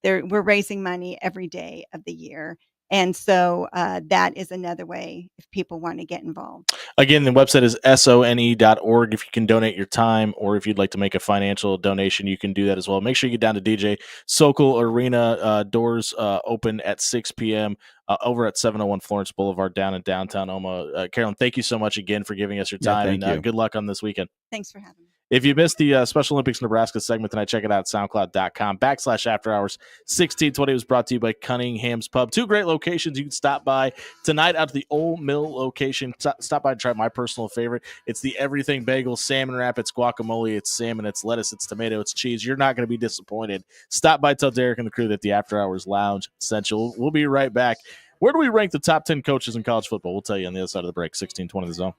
we're raising money every day of the year. And so that is another way if people want to get involved. Again, the website is sone.org. If you can donate your time or if you'd like to make a financial donation, you can do that as well. Make sure you get down to DJ Sokol Arena. Doors open at 6 p.m. Over at 701 Florence Boulevard down in downtown Omaha. Carolyn, thank you so much again for giving us your time. Thank you. Good luck on this weekend. Thanks for having me. If you missed the Special Olympics Nebraska segment tonight, check it out at soundcloud.com/afterhours1620. Was brought to you by Cunningham's Pub. 2 great locations you can stop by tonight out of the Old Mill location. Stop by and try my personal favorite. It's the Everything Bagel Salmon Wrap. It's guacamole, it's salmon, it's lettuce, it's tomato, it's cheese. You're not going to be disappointed. Stop by, tell Derek and the crew that the After Hours Lounge Essential. We'll be right back. Where do we rank the top 10 coaches in college football? We'll tell you on the other side of the break. 1620 The Zone.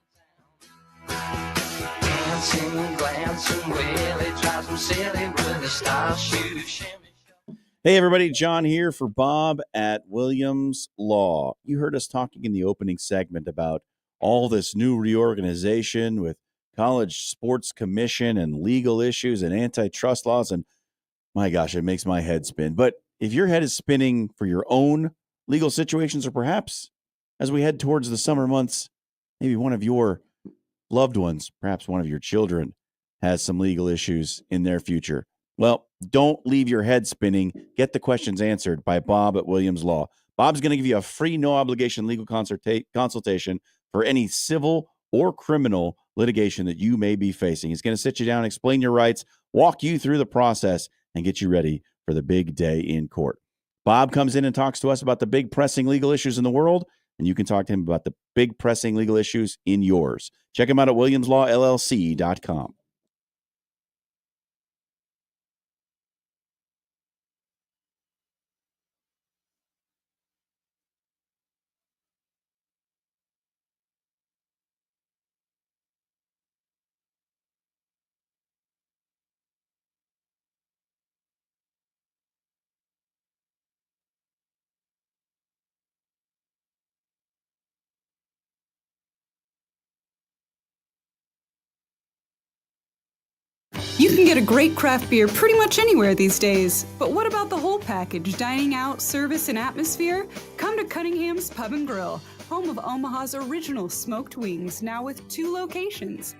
Hey everybody, John here for Bob at Williams Law. You heard us talking in the opening segment about all this new reorganization with College Sports Commission and legal issues and antitrust laws, and my gosh, it makes my head spin. But if your head is spinning for your own legal situations, or perhaps as we head towards the summer months, maybe one of your loved ones, perhaps one of your children, has some legal issues in their future. Well, don't leave your head spinning. Get the questions answered by Bob at Williams Law. Bob's going to give you a free, no-obligation legal consultation for any civil or criminal litigation that you may be facing. He's going to sit you down, explain your rights, walk you through the process, and get you ready for the big day in court. Bob comes in and talks to us about the big pressing legal issues in the world, and you can talk to him about the big pressing legal issues in yours. Check him out at williamslawllc.com. You can get a great craft beer pretty much anywhere these days. But what about the whole package? Dining out, service, and atmosphere? Come to Cunningham's Pub and Grill, home of Omaha's original smoked wings, now with 2 locations.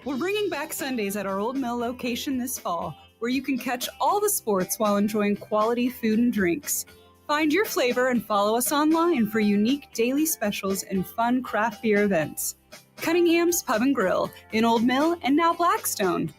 We're bringing back Sundays at our Old Mill location this fall, where you can catch all the sports while enjoying quality food and drinks. Find your flavor and follow us online for unique daily specials and fun craft beer events. Cunningham's Pub and Grill in Old Mill and now Blackstone.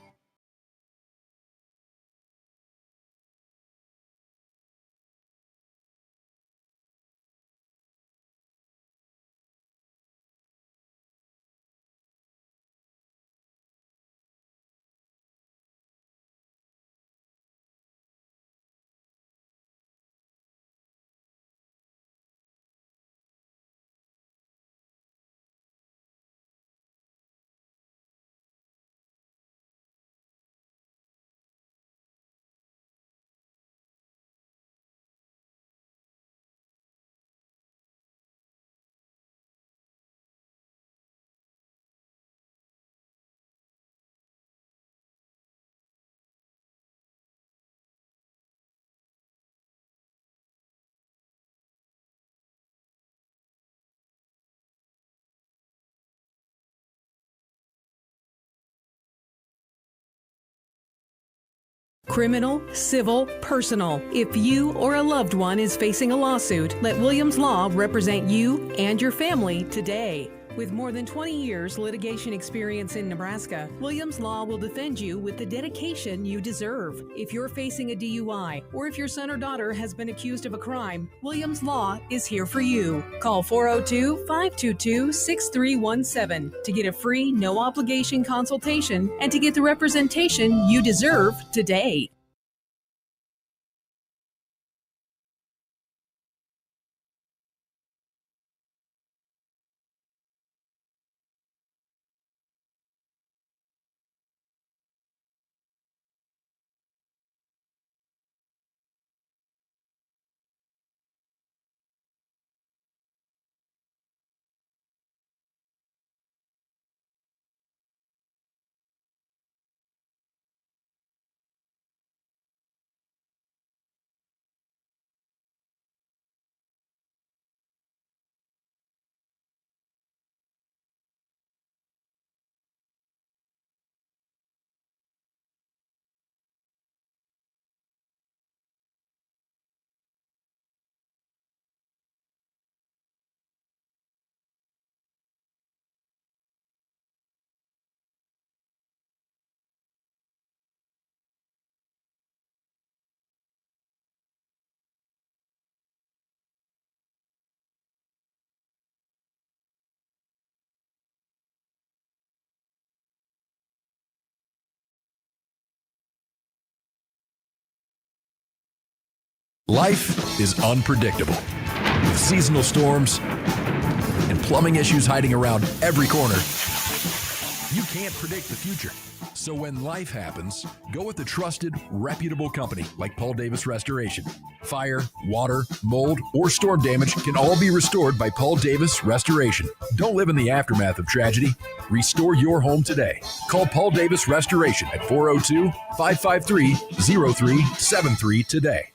Criminal, civil, personal. If you or a loved one is facing a lawsuit, let Williams Law represent you and your family today. With more than 20 years litigation experience in Nebraska, Williams Law will defend you with the dedication you deserve. If you're facing a DUI or if your son or daughter has been accused of a crime, Williams Law is here for you. Call 402-522-6317 to get a free, no-obligation consultation and to get the representation you deserve today. Life is unpredictable, with seasonal storms and plumbing issues hiding around every corner. You can't predict the future. So when life happens, go with a trusted, reputable company like Paul Davis Restoration. Fire, water, mold, or storm damage can all be restored by Paul Davis Restoration. Don't live in the aftermath of tragedy. Restore your home today. Call Paul Davis Restoration at 402-553-0373 today.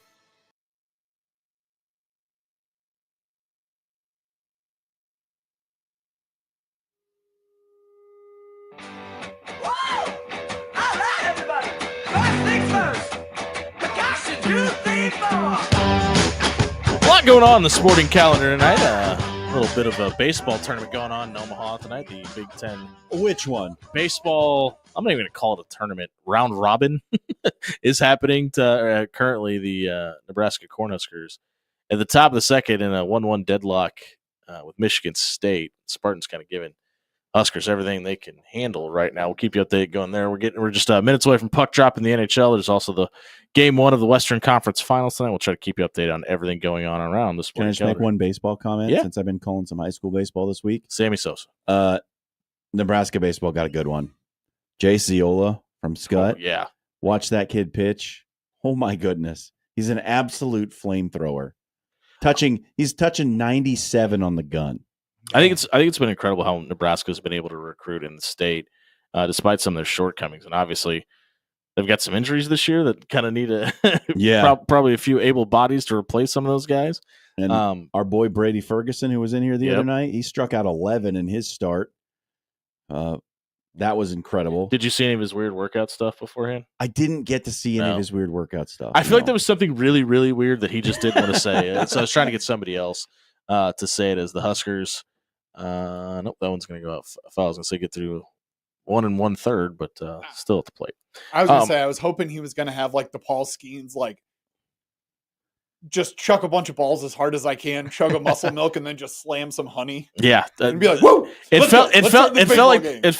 A lot going on in the sporting calendar tonight. A little bit of a baseball tournament going on in Omaha tonight. The Big Ten. Which one? Baseball. I'm not even going to call it a tournament. Round robin is happening to currently the Nebraska Cornhuskers at the top of the second in a 1-1 deadlock with Michigan State. Spartans kind of giving Huskers everything they can handle right now. We'll keep you updated going there. We're just minutes away from puck drop in the NHL. There's also the game 1 of the Western Conference Finals tonight. We'll try to keep you updated on everything going on around this. Can I just make one baseball comment? Yeah. Since I've been calling some high school baseball this week. Sammy Sosa. Nebraska baseball got a good one. Jay Ciola from Scott. Oh, yeah. Watch that kid pitch. Oh my goodness. He's an absolute flamethrower. He's touching 97 on the gun. I think it's been incredible how Nebraska's been able to recruit in the state, despite some of their shortcomings. And obviously, they've got some injuries this year that kind of need probably a few able bodies to replace some of those guys. And our boy Brady Ferguson, who was in here the other night, he struck out 11 in his start. That was incredible. Did you see any of his weird workout stuff beforehand? I didn't get to see any of his weird workout stuff. I feel like there was something really, really weird that he just didn't want to say. So I was trying to get somebody else to say it as the Huskers. Nope, that one's going to go out. If I was going to say get through 1 1/3, but still at the plate. I was going to say I was hoping he was going to have like the Paul Skeens, like just chuck a bunch of balls as hard as I can, chug a muscle milk, and then just slam some honey. Yeah, and be like, "Whoa!" It felt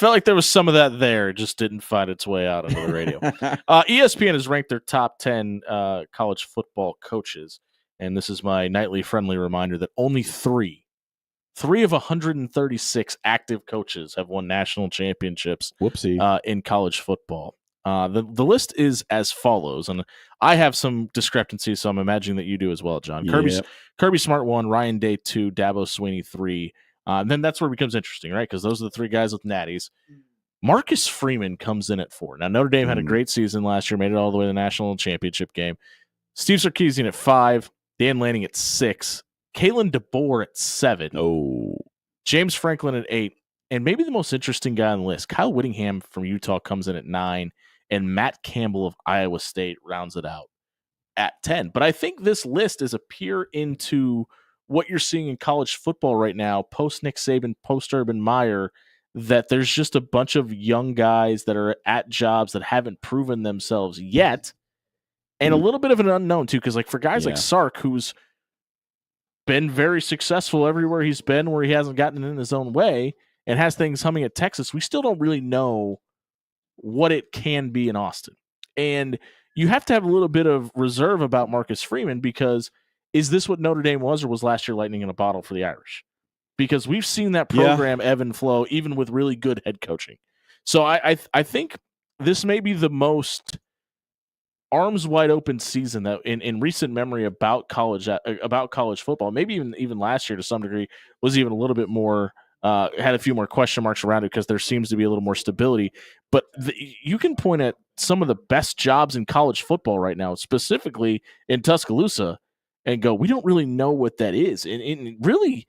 like there was some of that there. It just didn't find its way out onto the radio. ESPN has ranked their top 10 college football coaches, and this is my nightly friendly reminder that only three of 136 active coaches have won national championships. Whoopsie. In college football. The list is as follows, and I have some discrepancies, so I'm imagining that you do as well, John. Kirby Smart 1, Ryan Day 2, Dabo Sweeney 3. Then that's where it becomes interesting, right? Because those are the three guys with natties. Marcus Freeman comes in at 4. Now, Notre Dame had a great season last year, made it all the way to the national championship game. Steve Sarkisian at 5, Dan Lanning at 6, Kalen DeBoer at 7. Oh, James Franklin at 8. And maybe the most interesting guy on the list, Kyle Whittingham from Utah, comes in at 9. And Matt Campbell of Iowa State rounds it out at 10. But I think this list is a peer into what you're seeing in college football right now, post Nick Saban, post Urban Meyer, that there's just a bunch of young guys that are at jobs that haven't proven themselves yet. And a little bit of an unknown, too, because like for guys like Sark, who's been very successful everywhere he's been where he hasn't gotten in his own way and has things humming at Texas, we still don't really know what it can be in Austin. And you have to have a little bit of reserve about Marcus Freeman, because is this what Notre Dame was, or was last year lightning in a bottle for the Irish? Because we've seen that program ebb and flow even with really good head coaching. So I think this may be the most arms wide open season that in recent memory about college football. Maybe even last year to some degree was even a little bit more had a few more question marks around it because there seems to be a little more stability. But you can point at some of the best jobs in college football right now, specifically in Tuscaloosa, and go, we don't really know what that is. And really,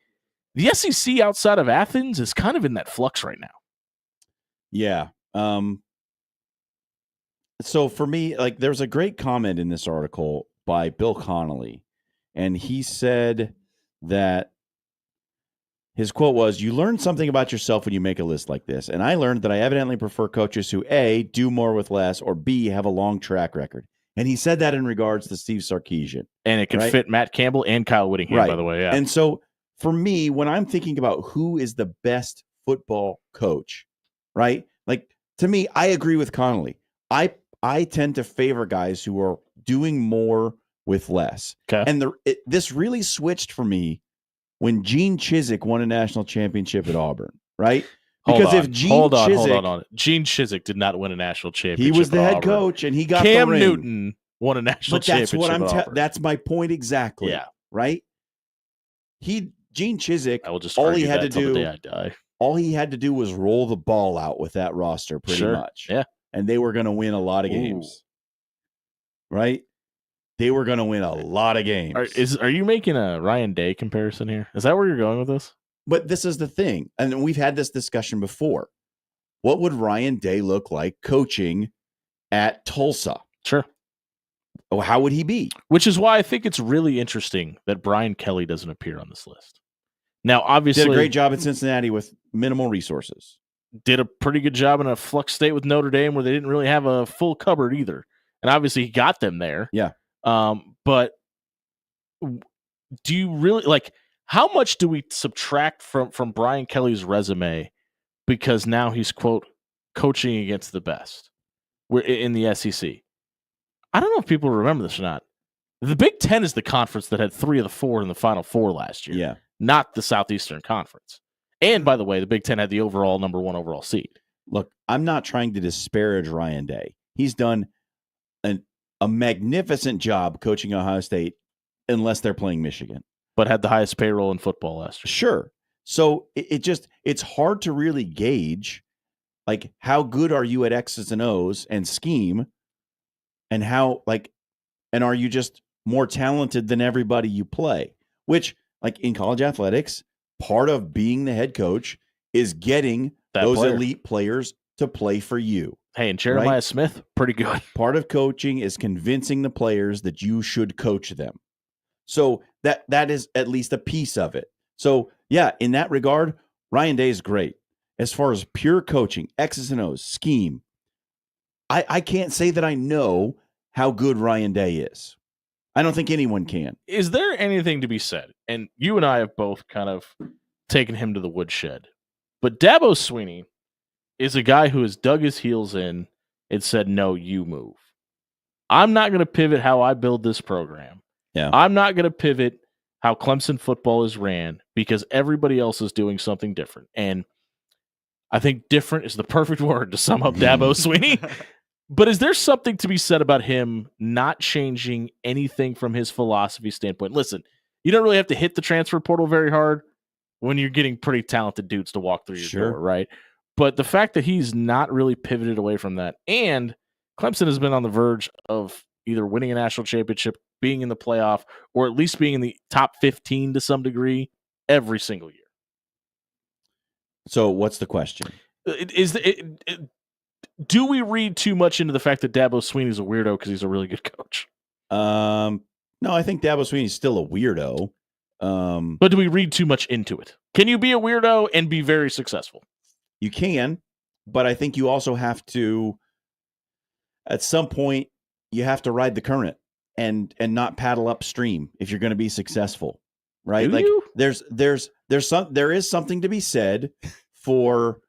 the SEC outside of Athens is kind of in that flux right now. Yeah. So for me, like, there's a great comment in this article by Bill Connolly, and he said that his quote was, "You learn something about yourself when you make a list like this. And I learned that I evidently prefer coaches who A, do more with less, or B, have a long track record." And he said that in regards to Steve Sarkisian. And it can fit Matt Campbell and Kyle Whittingham, by the way. Yeah. And so for me, when I'm thinking about who is the best football coach, right? Like, to me, I agree with Connolly. I tend to favor guys who are doing more with less. Okay. And this really switched for me when Gene Chizik won a national championship at Auburn, right? Because if Gene hold on. Gene Chizik did not win a national championship. He was the head Auburn. coach, and he got Cam the ring. Newton won a national championship. But that's at Auburn. that's my point exactly. Yeah. Right. Gene Chizik. I will just all argue he had that to till do. the day I die. All he had to do was roll the ball out with that roster, pretty much. Yeah. And they were going to win a lot of games. Right. They were going to win a lot of games. Are you making a Ryan Day comparison here? Is that where you're going with this? But this is the thing, and we've had this discussion before. What would Ryan Day look like coaching at Tulsa? Sure. Oh, how would he be? Which is why I think it's really interesting that Brian Kelly doesn't appear on this list. Now, obviously, did a great job in Cincinnati with minimal resources. Did a pretty good job in a flux state with Notre Dame where they didn't really have a full cupboard either. And obviously, he got them there. Yeah. But do you really like? How much do we subtract from Brian Kelly's resume because now he's, quote, coaching against the best we're in the SEC? I don't know if people remember this or not. The Big Ten is the conference that had 3 of the 4 in the Final Four last year, yeah, not the Southeastern Conference. And by the way, the Big Ten had the number 1 overall seed. Look, I'm not trying to disparage Ryan Day. He's done a magnificent job coaching Ohio State unless they're playing Michigan. But had the highest payroll in football last year. Sure. So it's hard to really gauge, like, how good are you at X's and O's and scheme, and and are you just more talented than everybody you play? Which, like in college athletics, part of being the head coach is getting those elite players to play for you. Hey, and Jeremiah Smith, pretty good. Part of coaching is convincing the players that you should coach them. So that is at least a piece of it. So, yeah, in that regard, Ryan Day is great. As far as pure coaching, X's and O's, scheme, I can't say that I know how good Ryan Day is. I don't think anyone can. Is there anything to be said? And you and I have both kind of taken him to the woodshed. But Dabo Swinney is a guy who has dug his heels in and said, no, you move. I'm not going to pivot how I build this program. Yeah. I'm not going to pivot how Clemson football is ran because everybody else is doing something different. And I think different is the perfect word to sum up Dabo Swinney. But is there something to be said about him not changing anything from his philosophy standpoint? Listen, you don't really have to hit the transfer portal very hard when you're getting pretty talented dudes to walk through your door, right? But the fact that he's not really pivoted away from that, and Clemson has been on the verge of either winning a national championship, being in the playoff, or at least being in the top 15 to some degree every single year. So what's the question? Do we read too much into the fact that Dabo Swinney is a weirdo because he's a really good coach? No, I think Dabo Swinney is still a weirdo. But do we read too much into it? Can you be a weirdo and be very successful? You can, but I think you also have to, at some point, you have to ride the current and not paddle upstream if you're going to be successful, right? There is something to be said for,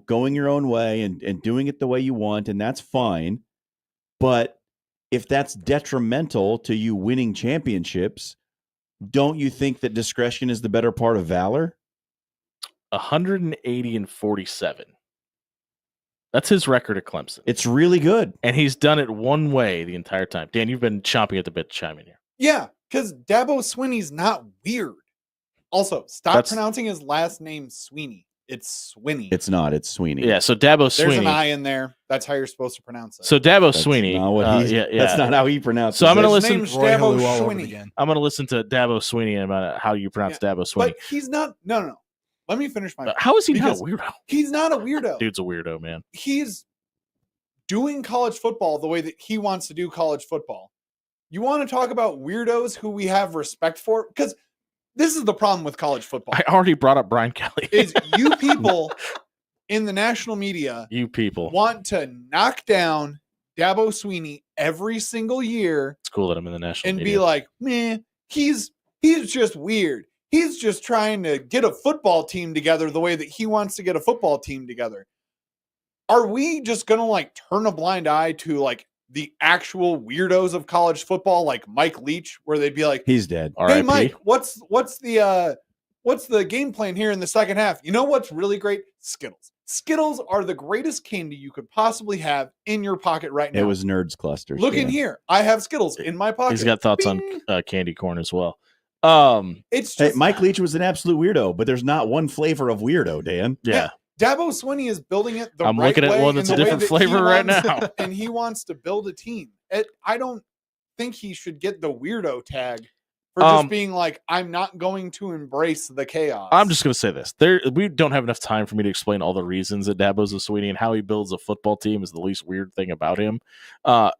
going your own way and doing it the way you want, and that's fine. But if that's detrimental to you winning championships, don't you think that discretion is the better part of valor? 180-47. That's his record at Clemson. It's really good. And he's done it one way the entire time. Dan, you've been chomping at the bit to chime in here. Yeah, because Dabo Swinney's not weird. Also, stop pronouncing his last name Sweeney. It's Swinney. It's not. It's Sweeney. Yeah, so Dabo Swinney. There's an I in there. That's how you're supposed to pronounce it. So Dabo Swinney. That's not how he pronounces it. So I'm going to listen. Dabo Swinney. I'm going to listen to Dabo Swinney about how you pronounce Dabo Swinney. But he's not. No. Let me finish my. How is he not a weirdo? He's not a weirdo. Dude's a weirdo, man. He's doing college football the way that he wants to do college football. You want to talk about weirdos who we have respect for? Because this is the problem with college football. I already brought up Brian Kelly. Is you people in the national media, want to knock down Dabo Swinney every single year. It's cool that I'm in the national media. Be like, man, he's just weird. He's just trying to get a football team together the way that he wants to get a football team together. Are we just going to turn a blind eye to the actual weirdos of college football, like Mike Leach, where they'd be like, he's dead. Hey, Mike, what's the game plan here in the second half? You know what's really great? Skittles. Skittles are the greatest candy you could possibly have in your pocket right now. It was Nerds Clusters. Look in here. I have Skittles in my pocket. He's got thoughts on candy corn as well. It's just, Mike Leach was an absolute weirdo, but there's not one flavor of weirdo, Dan. Yeah. Dabo Swinney is building it the I'm right looking at way one that's in a the way different that he flavor right wants- now. And he wants to build a team. I don't think he should get the weirdo tag for just being like, I'm not going to embrace the chaos. I'm just going to say this. We don't have enough time for me to explain all the reasons that Dabo's a Swinney and how he builds a football team is the least weird thing about him. I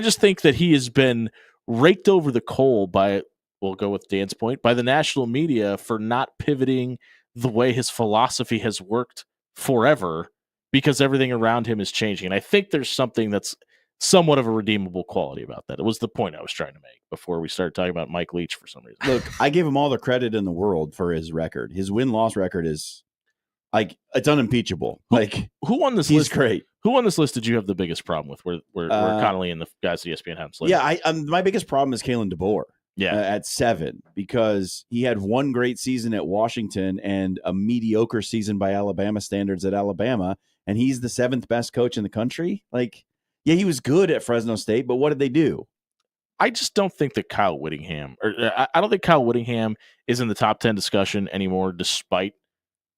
just think that he has been raked over the coal by, we'll go with Dan's point, by the national media for not pivoting the way his philosophy has worked forever because everything around him is changing. And I think there's something that's somewhat of a redeemable quality about that. It was the point I was trying to make before we started talking about Mike Leach for some reason. Look, I give him all the credit in the world for his record. His win-loss record is like it's unimpeachable. Who won this he's list? Great. Who on this list did you have the biggest problem with? Where Connolly and the guys at ESPN had him slated? Yeah, my biggest problem is Kalen DeBoer. Yeah, at 7 because he had one great season at Washington and a mediocre season by Alabama standards at Alabama, and he's the 7th best coach in the country. Like, yeah, he was good at Fresno State, but what did they do? I just don't think that Kyle Whittingham, I don't think Kyle Whittingham is in the top 10 discussion anymore, despite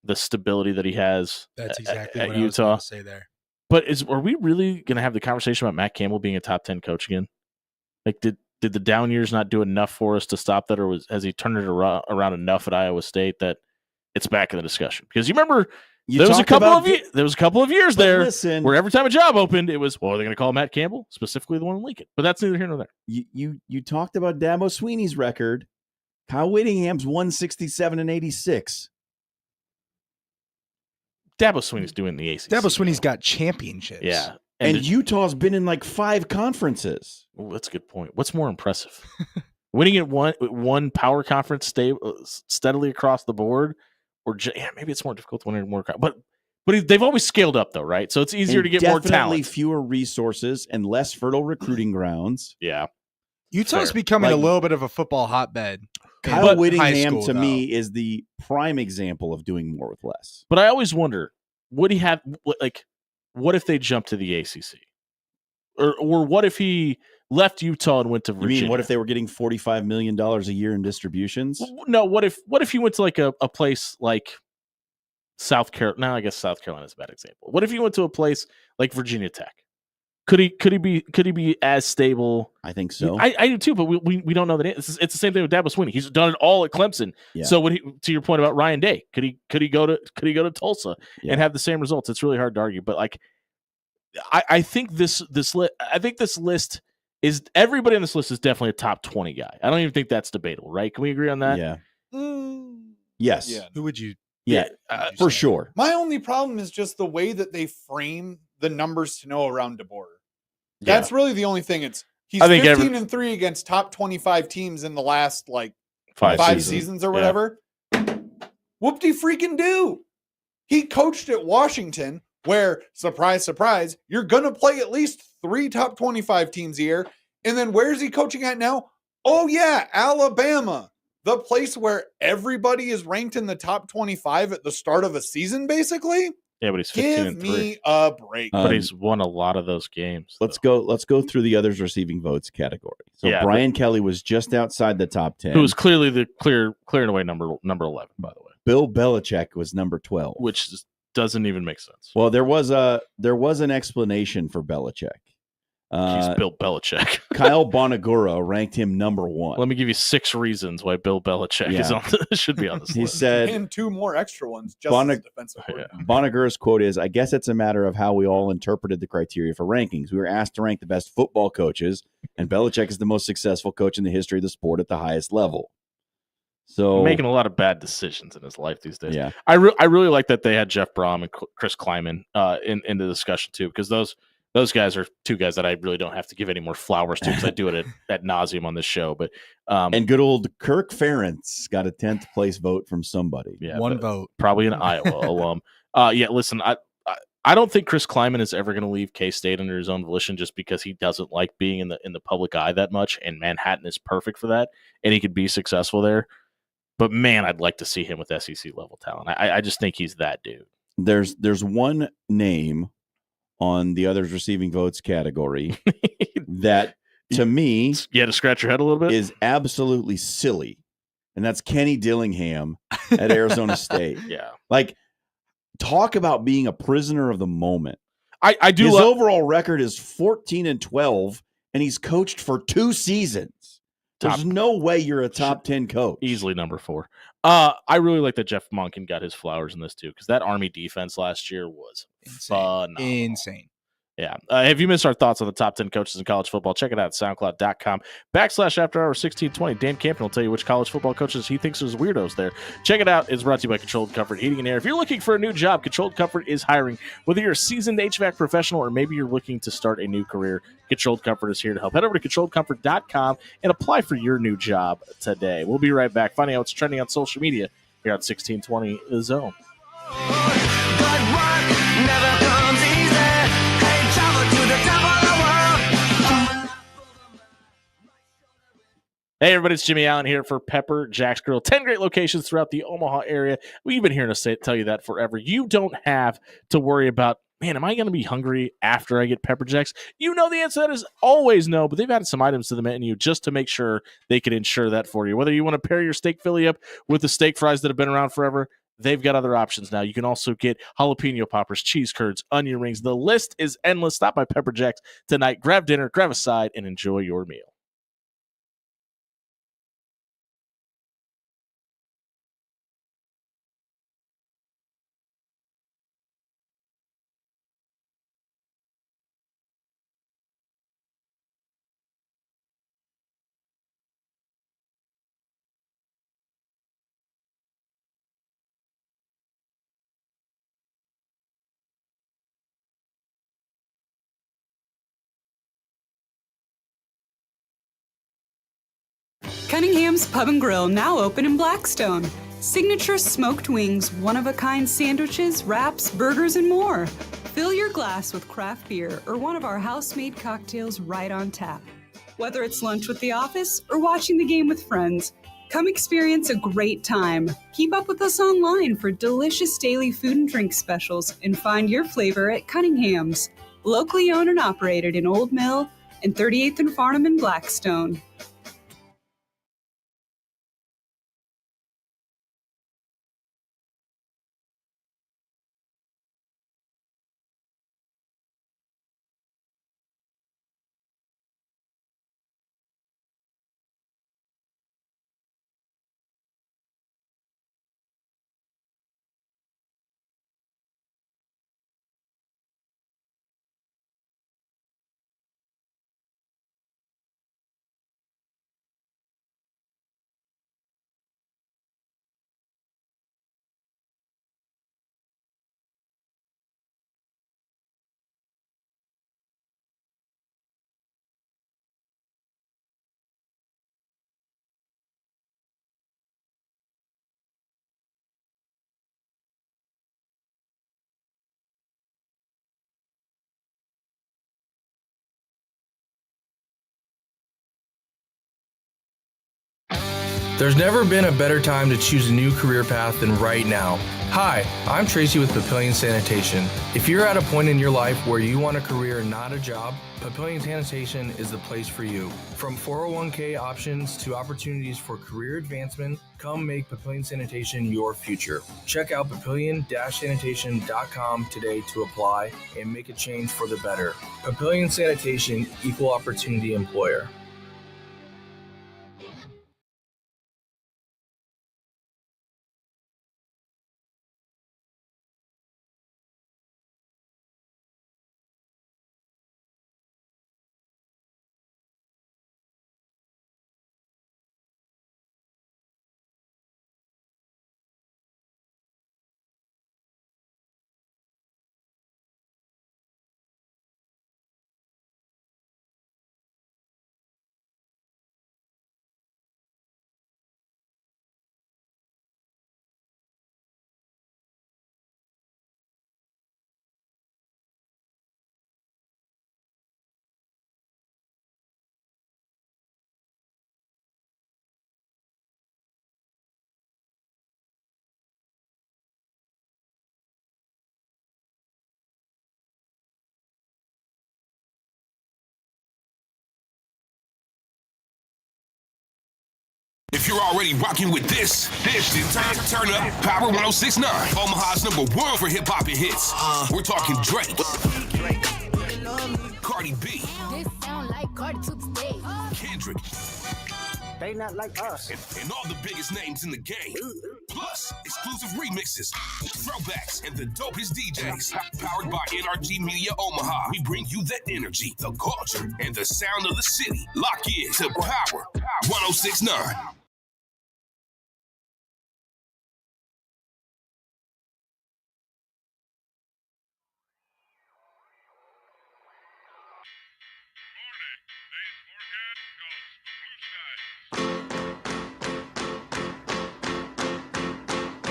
the stability that he has. That's exactly at what Utah. I was going to say there. But are we really going to have the conversation about Matt Campbell being a top 10 coach again? Like, did the down years not do enough for us to stop that, or has he turned it around enough at Iowa State that it's back in the discussion? Because you remember there was a couple of years there where every time a job opened, it was, well, are they going to call Matt Campbell, specifically the one in Lincoln? But that's neither here nor there. You talked about Dabo Swinney's record. Kyle Whittingham's 167 and 86. Dabo Swinney's doing the ACC. Dabo Swinney's got championships. Yeah. And Utah's been in like 5 conferences. Oh, that's a good point. What's more impressive? Winning at one power conference steadily across the board, or maybe it's more difficult to win more. But they've always scaled up though, right? So it's easier to get more talent. Definitely fewer resources and less fertile recruiting grounds. Yeah. Utah's becoming a little bit of a football hotbed. Kyle Whittingham to me is the prime example of doing more with less. But I always wonder, would he have what if they jumped to the ACC? Or what if he left Utah and went to Virginia? You mean what if they were getting $45 million a year in distributions? No, what if he went to like a place like South Carolina? No, I guess South Carolina is a bad example. What if he went to a place like Virginia Tech? Could he be as stable? I think so. I do too, but we don't know that. It's the same thing with Dabo Swinney. He's done it all at Clemson. Yeah. So to your point about Ryan Day, could he go to Tulsa and have the same results? It's really hard to argue, but like I think this list is, everybody on this list is definitely a top 20 guy. I don't even think that's debatable, right? Can we agree on that? Yeah. Yes. Yeah. Who would you? Yeah, for sure. My only problem is just the way that they frame the numbers to know around DeBoer. That's really the only thing. He's 15-3 against top 25 teams in the last like five seasons or whatever. Yeah. Whoop-de freaking do. He coached at Washington, where, surprise, surprise, you're going to play at least 3 top 25 teams a year. And then where's he coaching at now? Oh, yeah, Alabama. The place where everybody is ranked in the top 25 at the start of a season, basically. Yeah, but he's 15-3. Give me a break. But he's won a lot of those games. Let's go through the others receiving votes category. So Brian Kelly was just outside the top 10. Who was clearly the clear and away number 11, by the way. Bill Belichick was number 12. Which doesn't even make sense. Well, there was an explanation for Belichick. He's Bill Belichick. Kyle Bonagura ranked him number 1. Let me give you 6 reasons why Bill Belichick should be on this list. He said, and 2 more extra ones just as defensive. Bonagura's quote is, "I guess it's a matter of how we all interpreted the criteria for rankings. We were asked to rank the best football coaches, and Belichick is the most successful coach in the history of the sport at the highest level." So making a lot of bad decisions in his life these days. Yeah, I really like that they had Jeff Brom and Chris Kleiman in the discussion too, because those guys are 2 guys that I really don't have to give any more flowers to because I do it at nauseum on this show. But and good old Kirk Ferentz got a 10th place vote from somebody. Yeah, one vote, probably an Iowa alum. Yeah, listen, I don't think Chris Kleiman is ever going to leave K-State under his own volition just because he doesn't like being in the public eye that much, and Manhattan is perfect for that, and he could be successful there. But man, I'd like to see him with SEC level talent. I just think he's that dude. There's one name on the others receiving votes category that to me, to scratch your head a little bit, is absolutely silly, and that's Kenny Dillingham at Arizona State. Yeah, like talk about being a prisoner of the moment. I do. His overall record is 14-12, and he's coached for 2 seasons. There's no way you're a top 10 coach. Easily number 4. I really like that Jeff Monken got his flowers in this too, because that Army defense last year was insane. Yeah. If you missed our thoughts on the top 10 coaches in college football, check it out at SoundCloud.com/AfterHours1620. Dan Campion will tell you which college football coaches he thinks is weirdos there. Check it out. It's brought to you by Controlled Comfort Heating and Air. If you're looking for a new job, Controlled Comfort is hiring. Whether you're a seasoned HVAC professional or maybe you're looking to start a new career, Controlled Comfort is here to help. Head over to ControlledComfort.com and apply for your new job today. We'll be right back, finding out what's trending on social media here on 1620 The Zone. Hey, everybody, it's Jimmy Allen here for Pepper Jack's Grill. 10 great locations throughout the Omaha area. We've been hearing us tell you that forever. You don't have to worry about, man, am I going to be hungry after I get Pepper Jack's? You know the answer to that is always no, but they've added some items to the menu just to make sure they can ensure that for you. Whether you want to pair your steak Philly up with the steak fries that have been around forever, they've got other options now. You can also get jalapeno poppers, cheese curds, onion rings. The list is endless. Stop by Pepper Jack's tonight. Grab dinner, grab a side, and enjoy your meal. Cunningham's Pub and Grill, now open in Blackstone. Signature smoked wings, one-of-a-kind sandwiches, wraps, burgers, and more. Fill your glass with craft beer or one of our house-made cocktails right on tap. Whether it's lunch with the office or watching the game with friends, come experience a great time. Keep up with us online for delicious daily food and drink specials and find your flavor at Cunningham's. Locally owned and operated in Old Mill and 38th and Farnham in Blackstone. There's never been a better time to choose a new career path than right now. Hi, I'm Tracy with Papillion Sanitation. If you're at a point in your life where you want a career, not a job, Papillion Sanitation is the place for you. From 401k options to opportunities for career advancement, come make Papillion Sanitation your future. Check out papillion-sanitation.com today to apply and make a change for the better. Papillion Sanitation, equal opportunity employer. If you're already rocking with this is time to turn up Power 106.9, Omaha's #1 for hip hop and hits. We're talking Drake, Cardi B, This sound like Cardi to the stage. Kendrick, They not like us. and all the biggest names in the game. Plus, exclusive remixes, throwbacks, and the dopest DJs. Powered by NRG Media Omaha. We bring you the energy, the culture, and the sound of the city. Lock in to Power 106.9.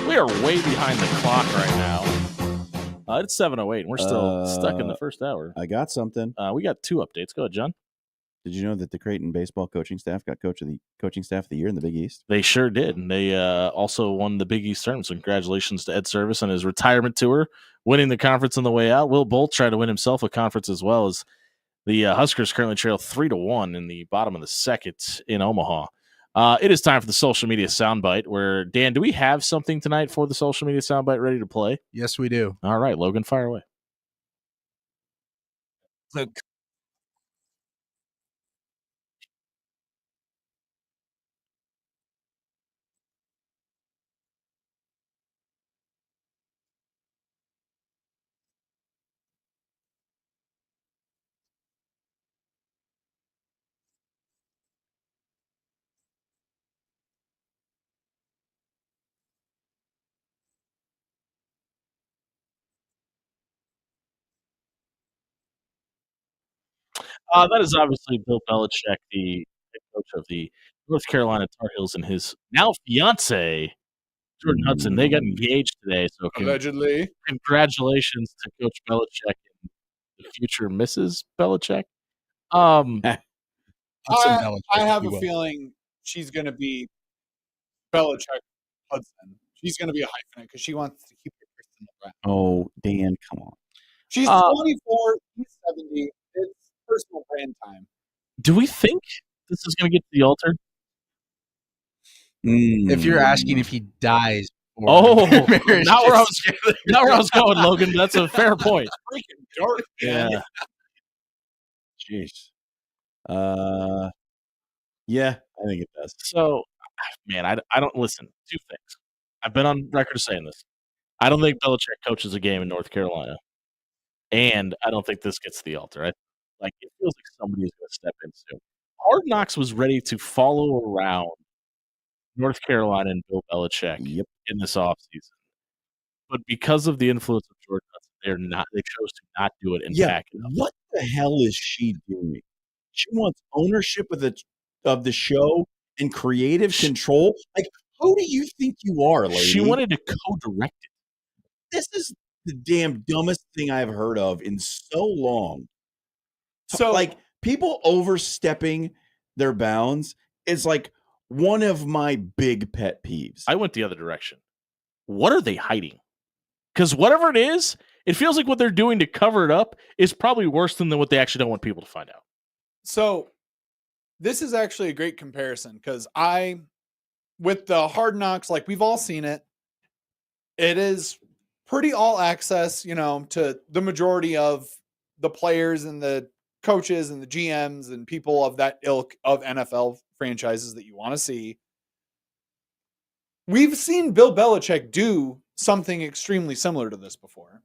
We are way behind the clock right now. It's 7:08, and we're still stuck in the first hour. I got something. We got 2 updates. Go ahead, John. Did you know that the Creighton baseball coaching staff got coaching staff of the year in the Big East? They sure did. And they also won the Big East tournament. So congratulations to Ed Service on his retirement tour, winning the conference on the way out. Will Bolt tried to win himself a conference as well, as the Huskers currently trail 3-1 in the bottom of the second in Omaha. It is time for the social media soundbite, where, Dan, do we have something tonight for the social media soundbite ready to play? Yes, we do. All right, Logan, fire away. Look. That is obviously Bill Belichick, the head coach of the North Carolina Tar Heels, and his now fiance, Jordan Hudson. They got engaged today, so Allegedly. Congratulations to Coach Belichick and the future Mrs. Belichick. I have a feeling she's going to be Belichick Hudson. She's going to be a hyphenate because she wants to keep her Kristen around. Oh, Dan, come on. She's 24, he's 70. It's personal brand time. Do we think this is going to get to the altar? If you're asking if he dies, Oh, not where I was going, Logan. That's a fair point. Freaking dark. Yeah. Jeez. Yeah, I think it does. So, man, I don't listen. 2 things. I've been on record saying this. I don't think Belichick coaches a game in North Carolina, and I don't think this gets to the altar. It feels like somebody is going to step in soon. Hard Knocks was ready to follow around North Carolina and Bill Belichick in this offseason. But because of the influence of Jordan Hudson, they chose to not do it and back it up. What the hell is she doing? She wants ownership of the show and creative control. Like, who do you think you are, lady? She wanted to co-direct it. This is the damn dumbest thing I've heard of in so long. So, like, people overstepping their bounds is like one of my big pet peeves. I went the other direction. What are they hiding? Because whatever it is, it feels like what they're doing to cover it up is probably worse than what they actually don't want people to find out. So this is actually a great comparison because with the Hard Knocks, like we've all seen it, it is pretty all access, to the majority of the players and the coaches and the GMs and people of that ilk of NFL franchises that you want to see. We've seen Bill Belichick do something extremely similar to this before.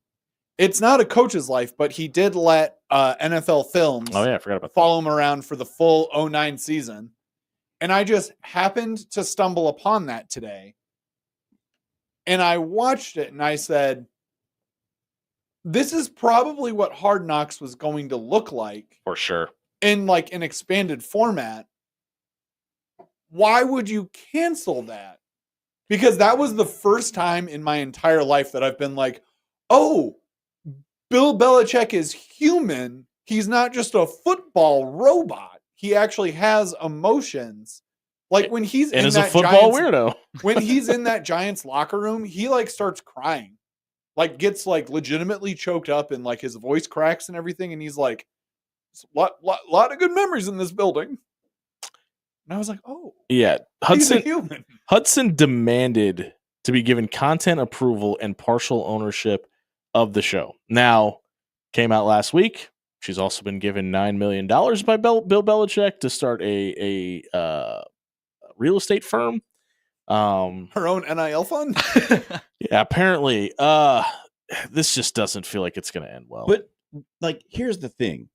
It's not a coach's life, but he did let NFL Films I forgot about follow him around for the full 2009 season. And I just happened to stumble upon that today. And I watched it and I said, this is probably what Hard Knocks was going to look like. For sure. In like an expanded format. Why would you cancel that? Because that was the first time in my entire life that I've been like, oh, Bill Belichick is human. He's not just a football robot. He actually has emotions. Like when he's and in is that a football Giants, weirdo. when he's in that Giants locker room, he like starts crying. Like gets like legitimately choked up and like his voice cracks and everything. And he's like, lot of good memories in this building. And I was like, oh, Yeah, he's a human. Hudson demanded to be given content approval and partial ownership of the show. Now, came out last week. She's also been given $9 million by Bill Belichick to start a real estate firm. Her own NIL fund. Yeah, apparently, this just doesn't feel like it's going to end well. But like, here's the thing,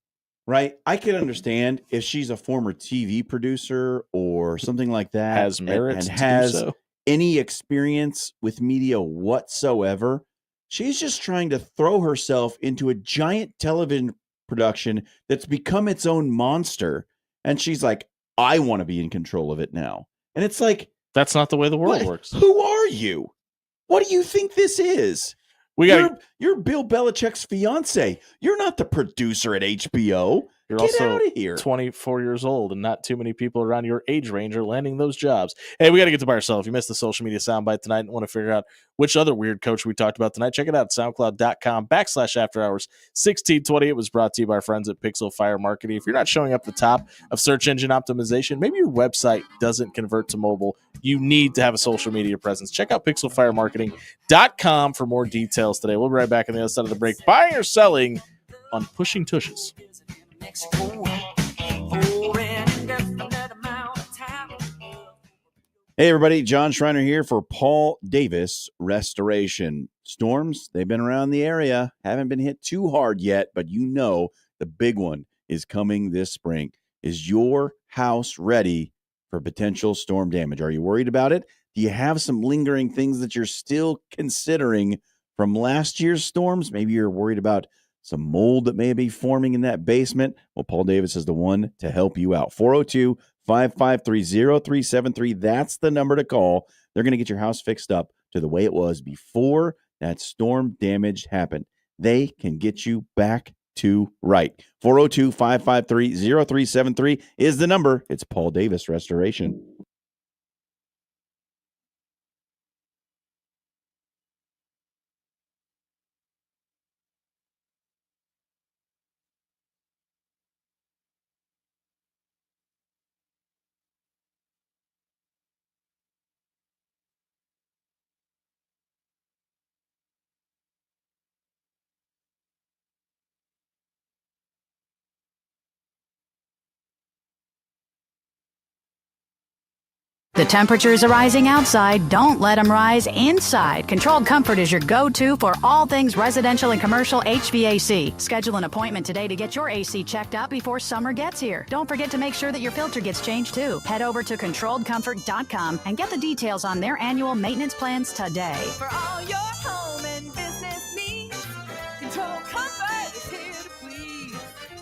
right? I could understand if she's a former TV producer or something like that, Has merit and to do has so. any experience with media whatsoever. She's just trying to throw herself into a giant television production that's become its own monster. And she's like, I want to be in control of it now. And it's like, that's not the way the world works. Who are you? What do you think this is? You're Bill Belichick's fiance. You're not the producer at HBO. You're Get also out of here. 24 years old, and not too many people around your age range are landing those jobs. Hey, we got to get to buy ourselves. If you missed the social media soundbite tonight and want to figure out which other weird coach we talked about tonight, check it out. SoundCloud.com/afterhours1620. It was brought to you by our friends at Pixel Fire Marketing. If you're not showing up the top of search engine optimization, maybe your website doesn't convert to mobile. You need to have a social media presence. Check out pixelfiremarketing.com for more details today. We'll be right back on the other side of the break. Buying or selling on Pushing Tushes. Hey, everybody. John Schreiner here for Paul Davis Restoration. Storms, they've been around the area, haven't been hit too hard yet, but you know the big one is coming this spring. Is your house ready for potential storm damage? Are you worried about it? Do you have some lingering things that you're still considering from last year's storms? Maybe you're worried about some mold that may be forming in that basement. Well, Paul Davis is the one to help you out. 402-553-0373. That's the number to call. They're going to get your house fixed up to the way it was before that storm damage happened. They can get you back to right. 402-553-0373 is the number. It's Paul Davis Restoration. The temperatures are rising outside. Don't let them rise inside. Controlled Comfort is your go-to for all things residential and commercial HVAC. Schedule an appointment today to get your AC checked out before summer gets here. Don't forget to make sure that your filter gets changed too. Head over to ControlledComfort.com and get the details on their annual maintenance plans today. For all your home and business needs, Control Comfort is here to please.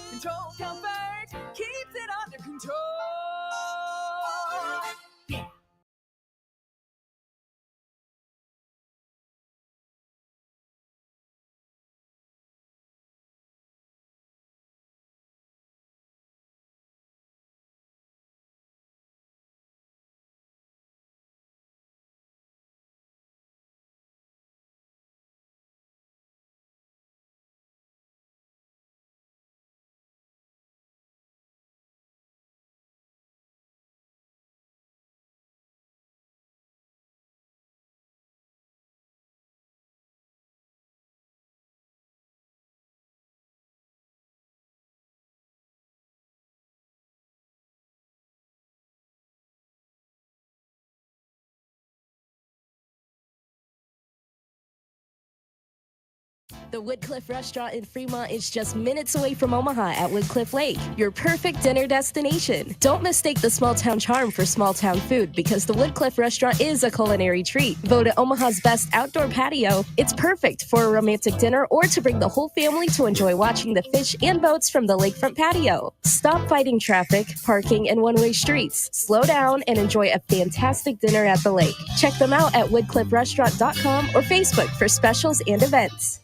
Control Comfort keeps it under control. Yeah. The Woodcliff Restaurant in Fremont is just minutes away from Omaha at Woodcliff Lake, your perfect dinner destination. Don't mistake the small town charm for small town food, because the Woodcliff Restaurant is a culinary treat. Voted Omaha's best outdoor patio, it's perfect for a romantic dinner or to bring the whole family to enjoy watching the fish and boats from the lakefront patio. Stop fighting traffic, parking, and one-way streets. Slow down and enjoy a fantastic dinner at the lake. Check them out at woodcliffrestaurant.com or Facebook for specials and events.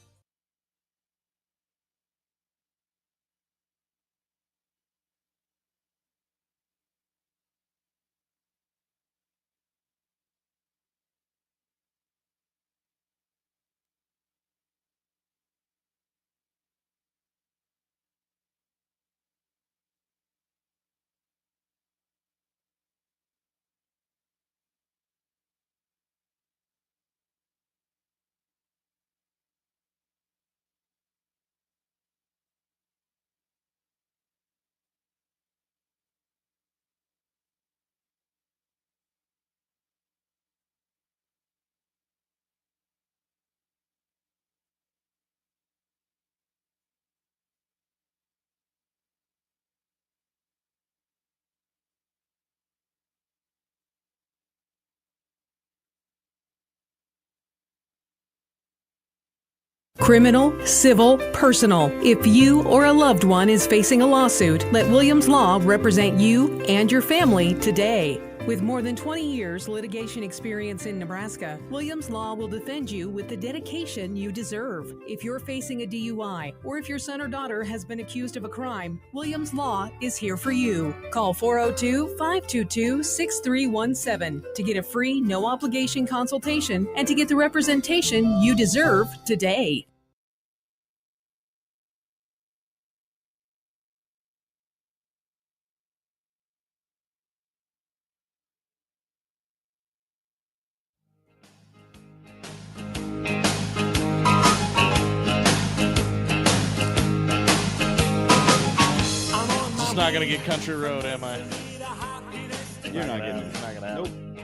Criminal, civil, personal. If you or a loved one is facing a lawsuit, let Williams Law represent you and your family today. With more than 20 years litigation experience in Nebraska, Williams Law will defend you with the dedication you deserve. If you're facing a DUI or if your son or daughter has been accused of a crime, Williams Law is here for you. Call 402-522-6317 to get a free, no-obligation consultation and to get the representation you deserve today. Not gonna get Country Road, am I? You're not getting it. Not gonna happen.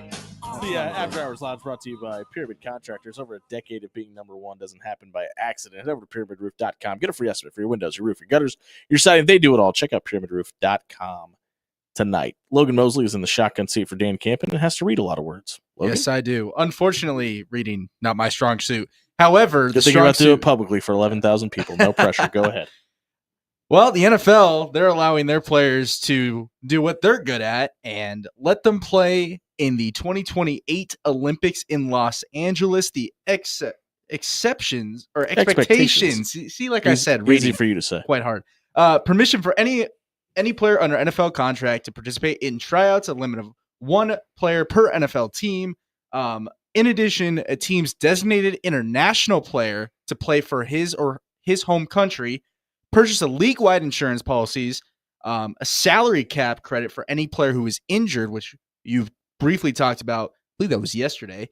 The After Hours Lounge brought to you by Pyramid Contractors. Over a decade of being number one doesn't happen by accident. Head over to pyramidroof.com. Get a free estimate for your windows, your roof, your gutters, your siding. They do it all. Check out pyramidroof.com tonight. Logan Mosley is in the shotgun seat for Dan Campen and has to read a lot of words. Logan? Yes, I do. Unfortunately, reading not my strong suit. However, Good thing you're about to do it publicly for 11,000 people. No pressure. Go ahead. Well, the NFL, they're allowing their players to do what they're good at and let them play in the 2028 Olympics in Los Angeles. The exceptions or expectations. See, like I said, easy for you to say. Quite hard. Permission for any player under NFL contract to participate in tryouts, a limit of one player per NFL team. In addition, a team's designated international player to play for his or his home country. Purchase a league-wide insurance policies, a salary cap credit for any player who is injured, which you've briefly talked about. I believe that was yesterday.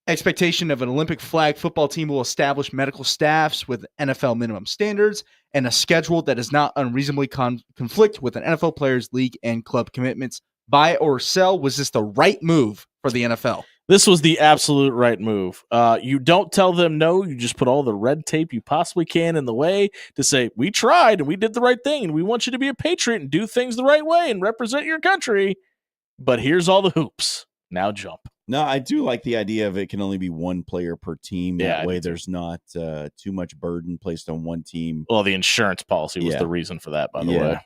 Expectation of an Olympic flag football team will establish medical staffs with NFL minimum standards and a schedule that does not unreasonably conflict with an NFL player's league and club commitments. Buy or sell? Was this the right move for the NFL? This was the absolute right move. You don't tell them no. You just put all the red tape you possibly can in the way to say, we tried and we did the right thing and we want you to be a patriot and do things the right way and represent your country. But here's all the hoops. Now jump. No, I do like the idea of it can only be one player per team. That way there's not too much burden placed on one team. Well, the insurance policy was the reason for that, by the way.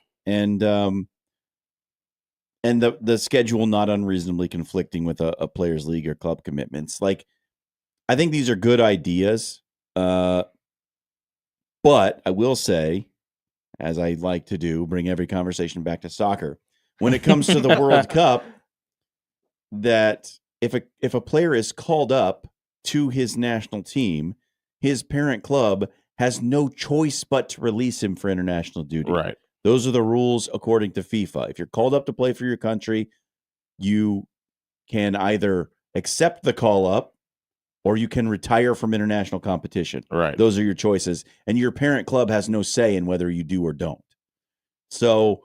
And the schedule not unreasonably conflicting with a player's league or club commitments. Like, I think these are good ideas. But I will say, as I like to do, bring every conversation back to soccer. When it comes to the World Cup, that if a player is called up to his national team, his parent club has no choice but to release him for international duty. Right. Those are the rules according to FIFA. If you're called up to play for your country, you can either accept the call up or you can retire from international competition. Right. Those are your choices. And your parent club has no say in whether you do or don't. So,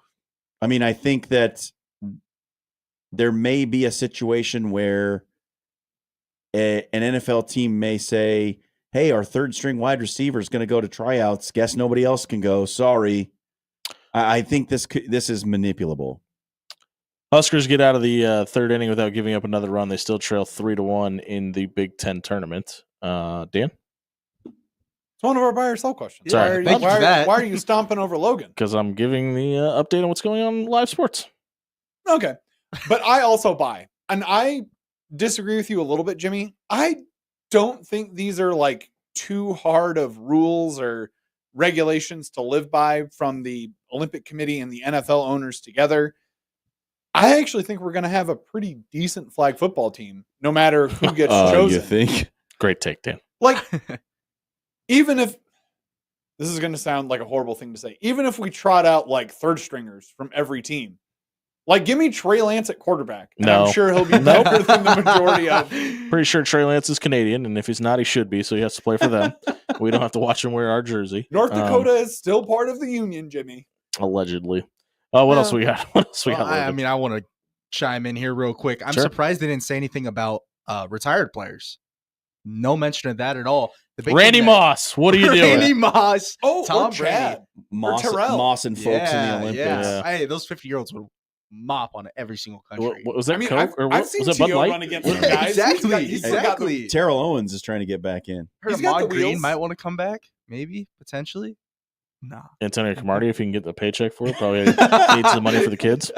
I mean, I think that there may be a situation where an NFL team may say, hey, our third string wide receiver is going to go to tryouts. Guess nobody else can go. Sorry. I think this is manipulable. Huskers get out of the third inning without giving up another run. They still trail 3-1 in the Big Ten tournament. Dan? It's one of our buy or sell questions. Sorry. Why are you stomping over Logan? Because I'm giving the update on what's going on in live sports. Okay. But I also buy. And I disagree with you a little bit, Jimmy. I don't think these are like too hard of rules or regulations to live by from the Olympic Committee and the NFL owners together. I actually think we're going to have a pretty decent flag football team, no matter who gets chosen. You think? Great take, Dan. Like, even if this is going to sound like a horrible thing to say, even if we trot out like third stringers from every team, like give me Trey Lance at quarterback. And I'm sure he'll be better than the majority of. Pretty sure Trey Lance is Canadian, and if he's not, he should be, so he has to play for them. We don't have to watch him wear our jersey. North Dakota is still part of the Union, Jimmy. Allegedly. What else we got? What else we got? I mean, I want to chime in here real quick. I'm surprised they didn't say anything about retired players. No mention of that at all. Randy Moss, what are you doing? Randy Moss. Oh, Tom Brady. Moss and folks in the Olympics. Yeah. Hey, those 50-year-olds would mop on every single country. Was that Coke I've or what? seen Was that Bud T.O. Light? run against some guys. Exactly. He's got the- Terrell Owens is trying to get back in. Heard He's got Ahmad the Green wheels. might want to come back, maybe, potentially. No. Antonio Cromartie, if he can get the paycheck for it, probably needs the money for the kids.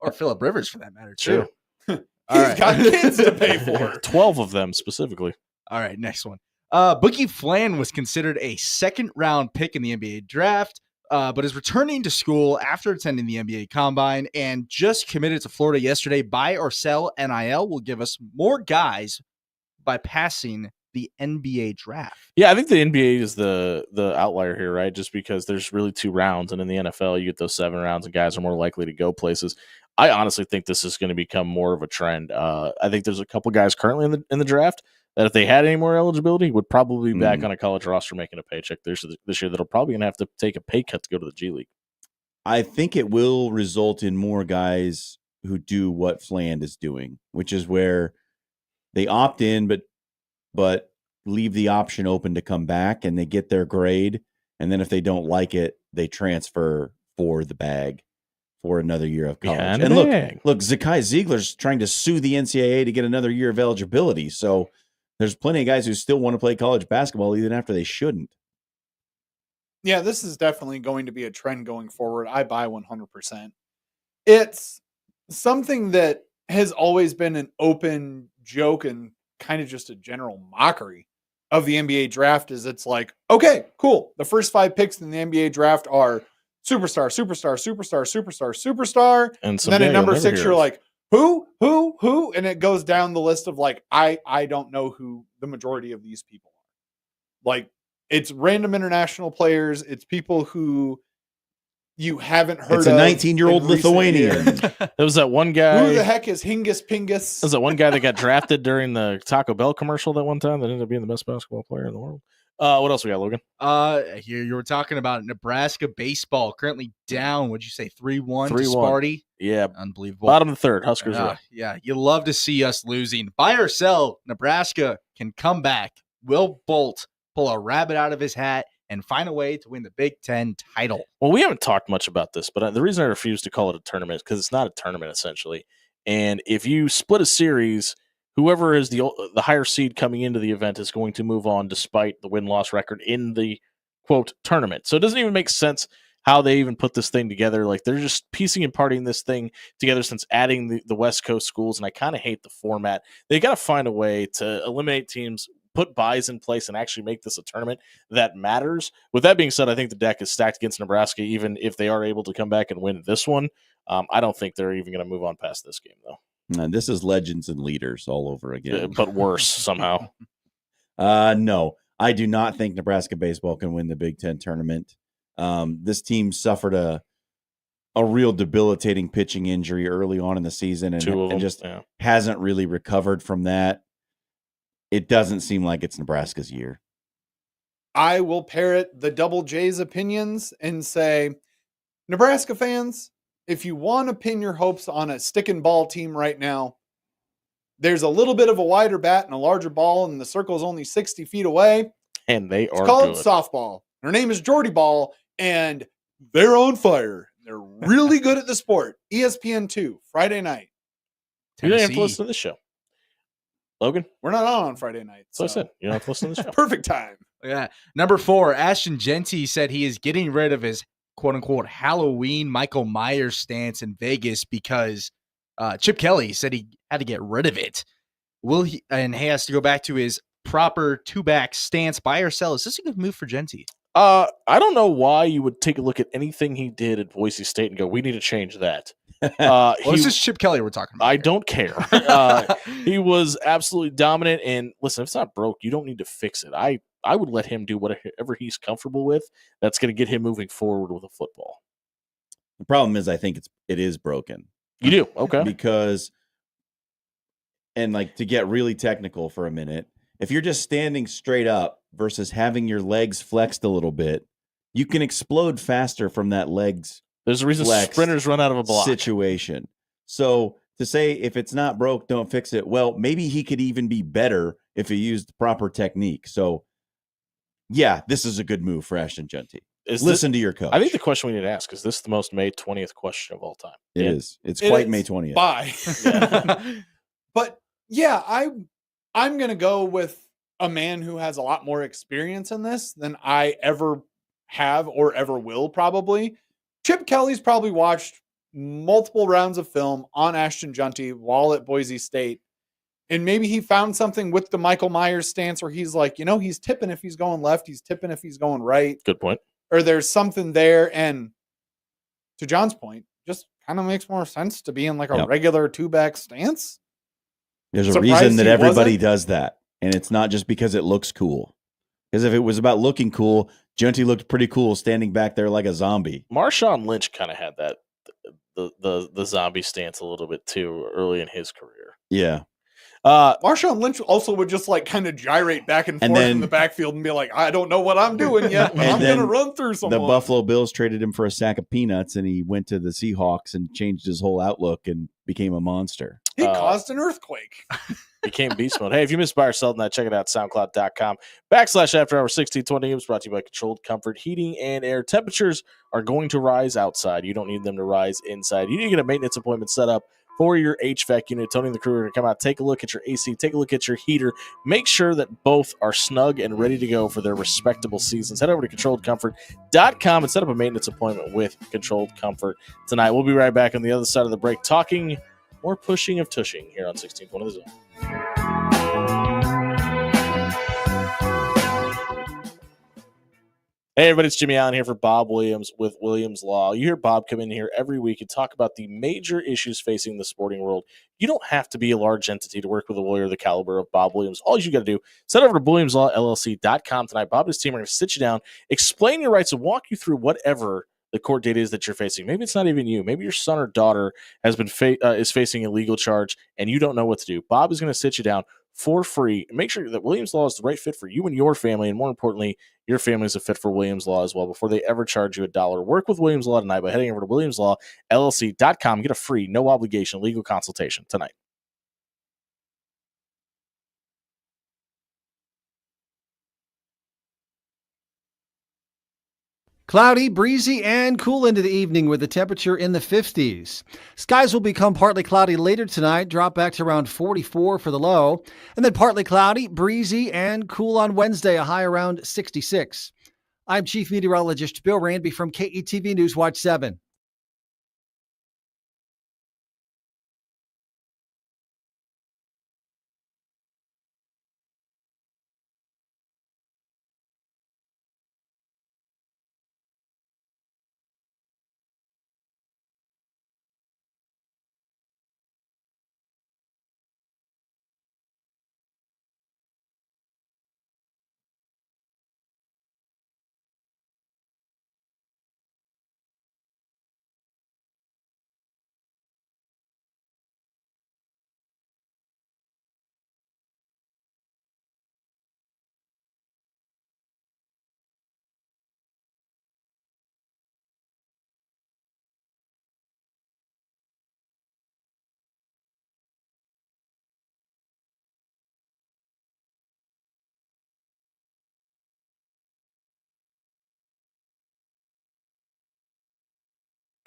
Or Phillip Rivers, for that matter, too. True. All right. got kids to pay for. 12 of them specifically. All right, next one. Boogie Flan was considered a second-round pick in the NBA draft, but is returning to school after attending the NBA Combine and just committed to Florida yesterday. Buy or sell NIL will give us more guys by passing the NBA draft. Yeah, I think the NBA is the outlier here, right? Just because there's really 2 rounds, and in the NFL, you get those 7 rounds, and guys are more likely to go places. I honestly think this is going to become more of a trend. I think there's a couple guys currently in the draft that if they had any more eligibility would probably be back on a college roster making a paycheck this year that'll probably going to have to take a pay cut to go to the G League. I think it will result in more guys who do what Fland is doing, which is where they opt in, but leave the option open to come back, and they get their grade. And then if they don't like it, they transfer for the bag for another year of college. Behind And the look, bag. Zakai Ziegler's trying to sue the NCAA to get another year of eligibility. So there's plenty of guys who still want to play college basketball even after they shouldn't. Yeah, this is definitely going to be a trend going forward. I buy 100%. It's something that has always been an open joke and kind of just a general mockery of the NBA draft. Is it's like, okay, cool. The first 5 picks in the NBA draft are superstar, superstar, superstar, superstar, superstar. And then at number 6, you're of. like, who? And it goes down the list of like, I don't know who the majority of these people are. Like, it's random international players. It's people who you haven't heard of. It's a 19-year-old Lithuanian. There was that one guy. Who the heck is Hingus Pingus? There's that one guy that got drafted during the Taco Bell commercial that one time that ended up being the best basketball player in the world. What else we got, Logan? Here you were talking about Nebraska baseball currently down. What'd you say? 3-1 to 3-1. Sparty? Yeah. Unbelievable. Bottom of the third. Huskers are. Yeah. You love to see us losing. Buy or sell, Nebraska can come back. Will Bolt pull a rabbit out of his hat and find a way to win the Big Ten title? Well, we haven't talked much about this, but the reason I refuse to call it a tournament is because it's not a tournament, essentially. And if you split a series, whoever is the higher seed coming into the event is going to move on despite the win-loss record in the, quote, tournament. So it doesn't even make sense how they even put this thing together. Like, they're just piecing and parting this thing together since adding the West Coast schools, and I kind of hate the format. They got to find a way to eliminate teams, put buys in place, and actually make this a tournament that matters. With that being said, I think the deck is stacked against Nebraska, even if they are able to come back and win this one. I don't think they're even going to move on past this game, though. And this is legends and leaders all over again. But worse somehow. No, I do not think Nebraska baseball can win the Big Ten tournament. This team suffered a real debilitating pitching injury early on in the season and just hasn't really recovered from that. It doesn't seem like it's Nebraska's year. I will parrot the Double J's opinions and say, Nebraska fans, if you want to pin your hopes on a stick and ball team right now, there's a little bit of a wider bat and a larger ball, and the circle is only 60 feet away. And they are called good. Softball. Her name is Jordy Ball, and they're on fire. They're really good at the sport. ESPN 2, Friday night. You don't have to listen to this show. Logan? We're not on Friday night. So I said, you don't have to listen to this show. Perfect time. Yeah. Number 4, Ashton Genty said he is getting rid of his quote-unquote Halloween Michael Myers stance in Vegas because Chip Kelly said he had to get rid of it. He has to go back to his proper two-back stance. Buy or sell? Is this a good move for Genty? I don't know why you would take a look at anything he did at Boise State and go, we need to change that. This is Chip Kelly we're talking about. I don't care. He was absolutely dominant. And listen, if it's not broke, you don't need to fix it. I would let him do whatever he's comfortable with. That's going to get him moving forward with a football. The problem is, I think it is broken. You do? Okay. Because, and like to get really technical for a minute, if you're just standing straight up versus having your legs flexed a little bit, you can explode faster from that legs. There's a reason sprinters run out of a block situation. So to say if it's not broke, don't fix it. Well, maybe he could even be better if he used the proper technique. So yeah, this is a good move for Ashton Genty. Listen to your coach. I think the question we need to ask, is this the most May 20th question of all time? It is. It's quite May 20th. Bye. Yeah. But yeah, I'm going to go with a man who has a lot more experience in this than I ever have or ever will, probably. Chip Kelly's probably watched multiple rounds of film on Ashton Junty while at Boise State. And maybe he found something with the Michael Myers stance where he's like, he's tipping if he's going left, he's tipping if he's going right. Good point. Or there's something there. And to John's point, just kind of makes more sense to be in like a regular 2-back stance. There's a reason that everybody does that. And it's not just because it looks cool. Because if it was about looking cool, Junty looked pretty cool standing back there like a zombie. Marshawn Lynch kind of had that the zombie stance a little bit too early in his career. Yeah. Marshawn Lynch also would just like kind of gyrate back and forth in the backfield and be like, I don't know what I'm doing yet, but I'm going to run through someone. The Buffalo Bills traded him for a sack of peanuts, and he went to the Seahawks and changed his whole outlook and became a monster. He caused an earthquake. Became beast mode. Hey, if you missed Buy or Sell Tonight, check it out, soundcloud.com/After Hours 1620. It was brought to you by Controlled Comfort Heating and Air. Temperatures are going to rise outside. You don't need them to rise inside. You need to get a maintenance appointment set up for your HVAC unit. Tony and the crew are going to come out, take a look at your AC, take a look at your heater, make sure that both are snug and ready to go for their respectable seasons. Head over to ControlledComfort.com and set up a maintenance appointment with Controlled Comfort tonight. We'll be right back on the other side of the break talking more pushing of tushing here on 1620 The Zone. Hey, everybody, it's Jimmy Allen here for Bob Williams with Williams Law. You hear Bob come in here every week and talk about the major issues facing the sporting world. You don't have to be a large entity to work with a lawyer the caliber of Bob Williams. All you got to do, head over to WilliamsLawLLC.com tonight. Bob and his team are going to sit you down, explain your rights, and walk you through whatever the court date is that you're facing. Maybe it's not even you. Maybe your son or daughter has been is facing a legal charge, and you don't know what to do. Bob is going to sit you down for free. Make sure that Williams Law is the right fit for you and your family, and more importantly, your family is a fit for Williams Law as well before they ever charge you $1. Work with Williams Law tonight by heading over to WilliamsLawLLC.com. Get a free, no obligation legal consultation tonight. Cloudy, breezy, and cool into the evening with the temperature in the 50s. Skies will become partly cloudy later tonight, drop back to around 44 for the low, and then partly cloudy, breezy, and cool on Wednesday, a high around 66. I'm Chief Meteorologist Bill Ranby from KETV Newswatch 7.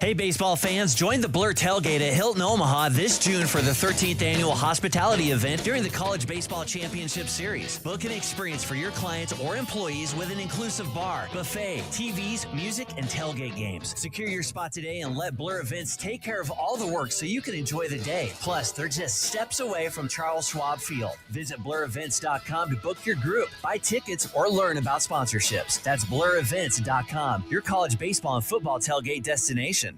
Hey, baseball fans, join the Blur Tailgate at Hilton Omaha this June for the 13th annual hospitality event during the College Baseball Championship Series. Book an experience for your clients or employees with an inclusive bar, buffet, TVs, music, and tailgate games. Secure your spot today and let Blur Events take care of all the work so you can enjoy the day. Plus, they're just steps away from Charles Schwab Field. Visit blurevents.com to book your group, buy tickets, or learn about sponsorships. That's blurevents.com, your college baseball and football tailgate destination.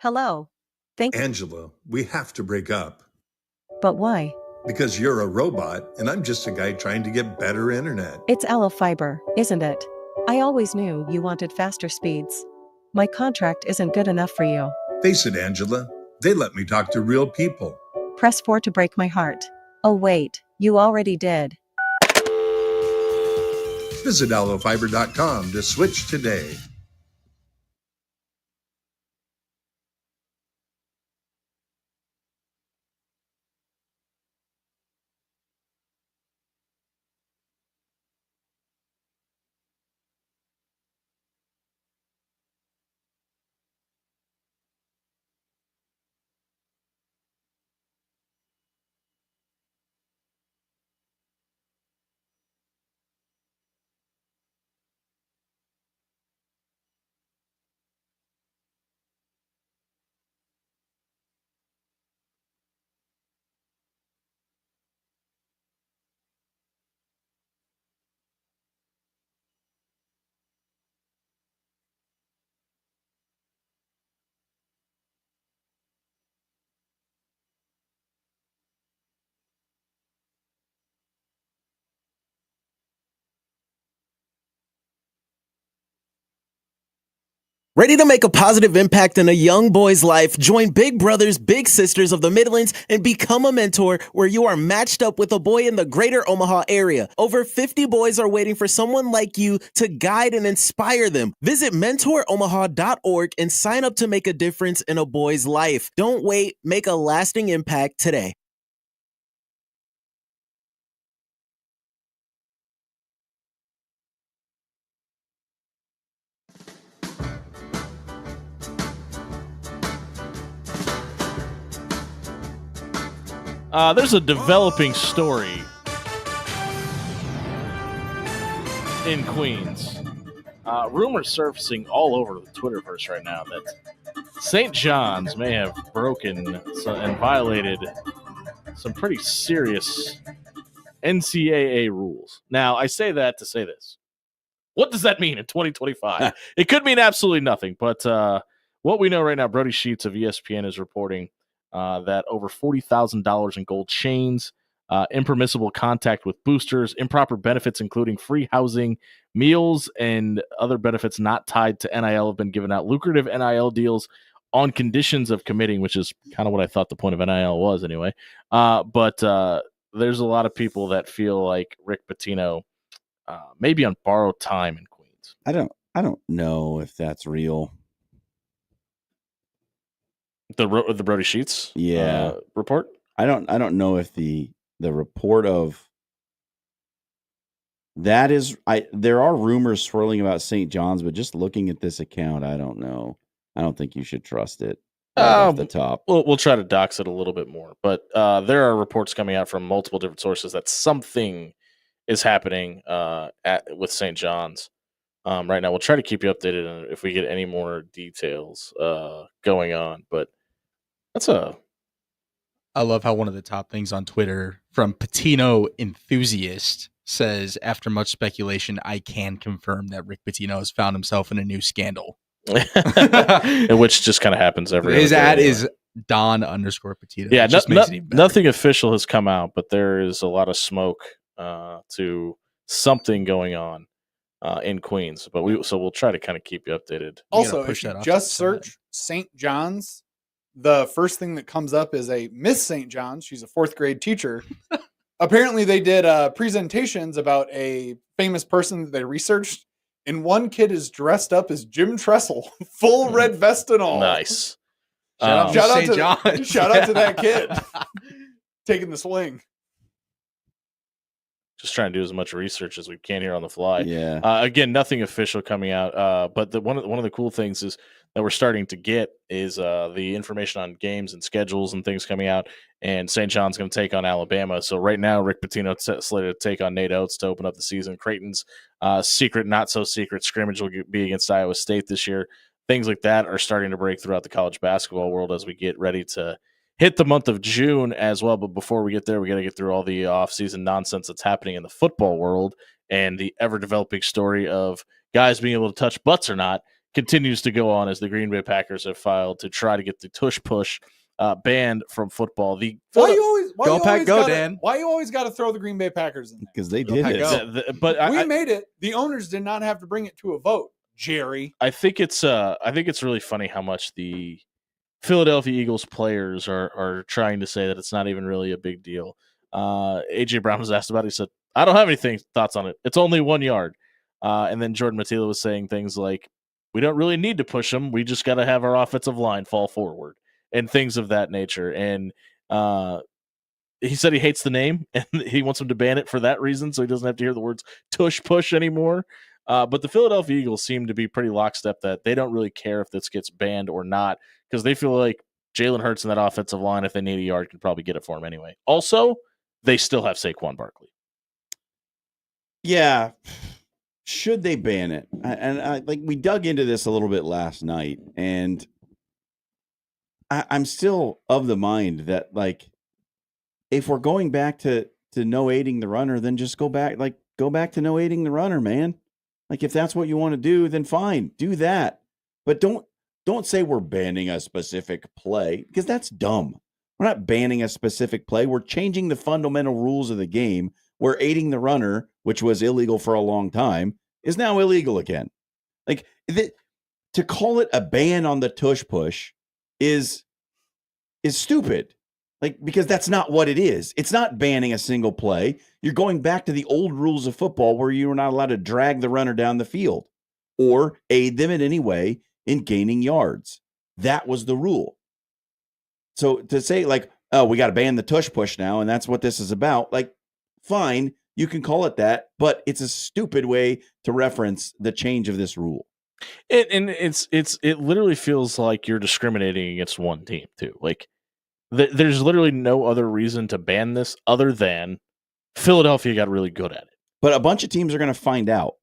Hello. Angela, we have to break up. But why? Because you're a robot and I'm just a guy trying to get better internet. It's Aloe Fiber, isn't it? I always knew you wanted faster speeds. My contract isn't good enough for you. Face it, Angela, they let me talk to real people. Press 4 to break my heart. Oh wait, you already did. Visit aloefiber.com to switch today. Ready to make a positive impact in a young boy's life? Join Big Brothers Big Sisters of the Midlands and become a mentor where you are matched up with a boy in the greater Omaha area. Over 50 boys are waiting for someone like you to guide and inspire them. Visit mentoromaha.org and sign up to make a difference in a boy's life. Don't wait, make a lasting impact today. There's a developing story in Queens. Rumors surfacing all over the Twitterverse right now that St. John's may have broken and violated some pretty serious NCAA rules. Now, I say that to say this. What does that mean in 2025? It could mean absolutely nothing, but what we know right now, Brody Sheets of ESPN is reporting that over $40,000 in gold chains, impermissible contact with boosters, improper benefits including free housing, meals, and other benefits not tied to NIL have been given out. Lucrative NIL deals on conditions of committing, which is kind of what I thought the point of NIL was anyway. But there's a lot of people that feel like Rick Pitino may be on borrowed time in Queens. I don't know if that's real. The Brody Sheets report? I don't know if the report of that is there are rumors swirling about St. John's, but just looking at this account, I don't know. I don't think you should trust it off the top. We'll try to dox it a little bit more, but there are reports coming out from multiple different sources that something is happening with St. John's right now. We'll try to keep you updated on if we get any more details going on, but I love how one of the top things on Twitter from Pitino Enthusiast says, after much speculation, I can confirm that Rick Pitino has found himself in a new scandal. Which just kind of happens every His ad is Don_Pitino. Yeah, nothing official has come out, but there is a lot of smoke to something going on in Queens. But we'll try to kind of keep you updated. Also, if you just search St. John's, the first thing that comes up is a Miss St. John's. She's a 4th grade teacher. Apparently, they did presentations about a famous person that they researched, and one kid is dressed up as Jim Tressel, full red vest and all. Nice. Shout out to that kid taking the swing. Just trying to do as much research as we can here on the fly. Yeah. Again, nothing official coming out. But one of the cool things is that we're starting to get is the information on games and schedules and things coming out. And St. John's going to take on Alabama. So right now, Rick Pitino slated to take on Nate Oates to open up the season. Creighton's secret, not so secret scrimmage will be against Iowa State this year. Things like that are starting to break throughout the college basketball world as we get ready to hit the month of June as well. But before we get there, we got to get through all the offseason nonsense that's happening in the football world and the ever-developing story of guys being able to touch butts or not. continues to go on as the Green Bay Packers have filed to try to get the tush push banned from football. Why you always Dan. Why you always got to throw the Green Bay Packers in there? Because they did it. But We made it. The owners did not have to bring it to a vote, Jerry. I think it's really funny how much the Philadelphia Eagles players are trying to say that it's not even really a big deal. AJ Brown was asked about it. He said, I don't have any thoughts on it. It's only 1 yard. And then Jordan Matila was saying things like, we don't really need to push them. We just got to have our offensive line fall forward and things of that nature. And he said he hates the name and he wants them to ban it for that reason, so he doesn't have to hear the words tush push anymore. But the Philadelphia Eagles seem to be pretty lockstep that they don't really care if this gets banned or not, because they feel like Jalen Hurts in that offensive line, if they need a yard, can probably get it for him anyway. Also, they still have Saquon Barkley. Yeah. Should they ban it? And we dug into this a little bit last night, and I'm still of the mind that, like, if we're going back to no aiding the runner, then just go back to no aiding the runner, man. Like, if that's what you want to do, then fine, do that. But don't say we're banning a specific play, because that's dumb. We're not banning a specific play. We're changing the fundamental rules of the game where aiding the runner, which was illegal for a long time, is now illegal again. Like, to call it a ban on the tush push is stupid. Like, because that's not what it is. It's not banning a single play. You're going back to the old rules of football where you were not allowed to drag the runner down the field or aid them in any way in gaining yards. That was the rule. So to say, like, oh, we got to ban the tush push now, and that's what this is about, like, fine, you can call it that, but it's a stupid way to reference the change of this rule. It literally feels like you're discriminating against one team too. Like, there's literally no other reason to ban this other than Philadelphia got really good at it. But a bunch of teams are going to find out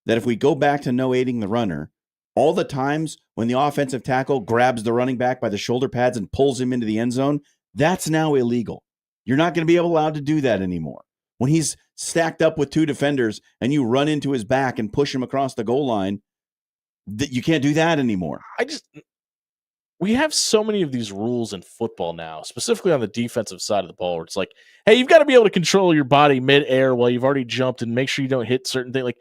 that if we go back to no aiding the runner, all the times when the offensive tackle grabs the running back by the shoulder pads and pulls him into the end zone, that's now illegal. You're not going to be allowed to do that anymore. When he's stacked up with two defenders and you run into his back and push him across the goal line, you can't do that anymore. We have so many of these rules in football now, specifically on the defensive side of the ball, where it's like, hey, you've got to be able to control your body mid-air while you've already jumped and make sure you don't hit certain things. Like,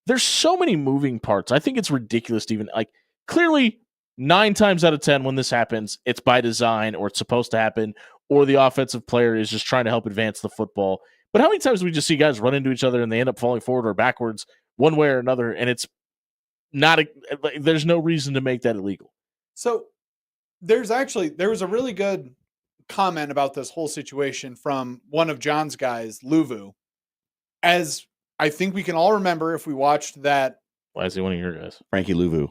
there's so many moving parts. I think it's ridiculous to even, like, clearly 9 times out of 10 when this happens, it's by design or it's supposed to happen, or the offensive player is just trying to help advance the football. But how many times do we just see guys run into each other and they end up falling forward or backwards one way or another, and it's not there's no reason to make that illegal. So there was a really good comment about this whole situation from one of John's guys, Luvu. As I think we can all remember if we watched that. Why is he one of your guys? Frankie Luvu.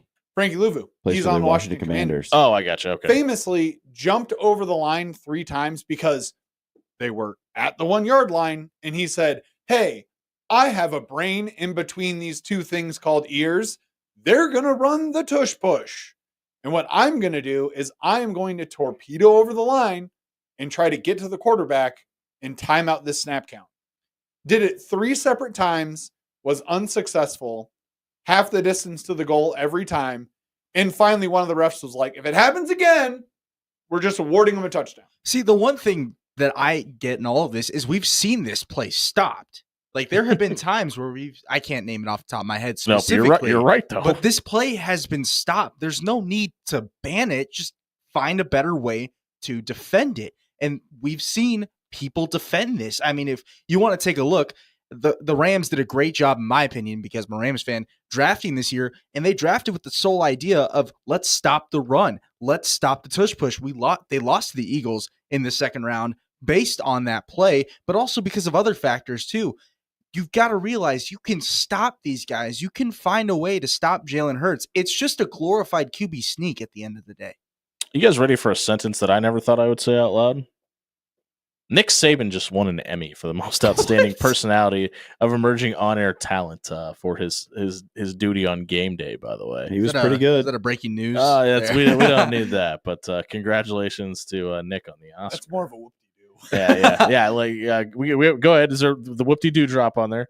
He's on Washington Commanders. Oh, I got you. Okay. Famously jumped over the line 3 times because they were at the 1 yard line. And he said, hey, I have a brain in between these two things called ears. They're going to run the tush push. And what I'm going to do is I am going to torpedo over the line and try to get to the quarterback and time out this snap count. Did it 3 separate times, was unsuccessful, half the distance to the goal every time. And finally, one of the refs was like, if it happens again, we're just awarding him a touchdown. See, the one thing that I get in all of this is we've seen this play stopped. Like, there have been times where I can't name it off the top of my head specifically. No, you're right, though. But this play has been stopped. There's no need to ban it. Just find a better way to defend it. And we've seen people defend this. I mean, if you want to take a look, the Rams did a great job, in my opinion, because I'm a Rams fan, drafting this year. And they drafted with the sole idea of, let's stop the run. Let's stop the tush push. They lost to the Eagles in the second round based on that play, but also because of other factors, too. You've got to realize you can stop these guys. You can find a way to stop Jalen Hurts. It's just a glorified QB sneak at the end of the day. You guys ready for a sentence that I never thought I would say out loud? Nick Saban just won an Emmy for the most outstanding personality of emerging on-air talent for his duty on game day, by the way. He was pretty good. Is that a breaking news? We don't need that, but congratulations to Nick on the Oscar. That's more of a whoop. Yeah. Like, we go ahead. Is there the whoop-de-doo drop on there?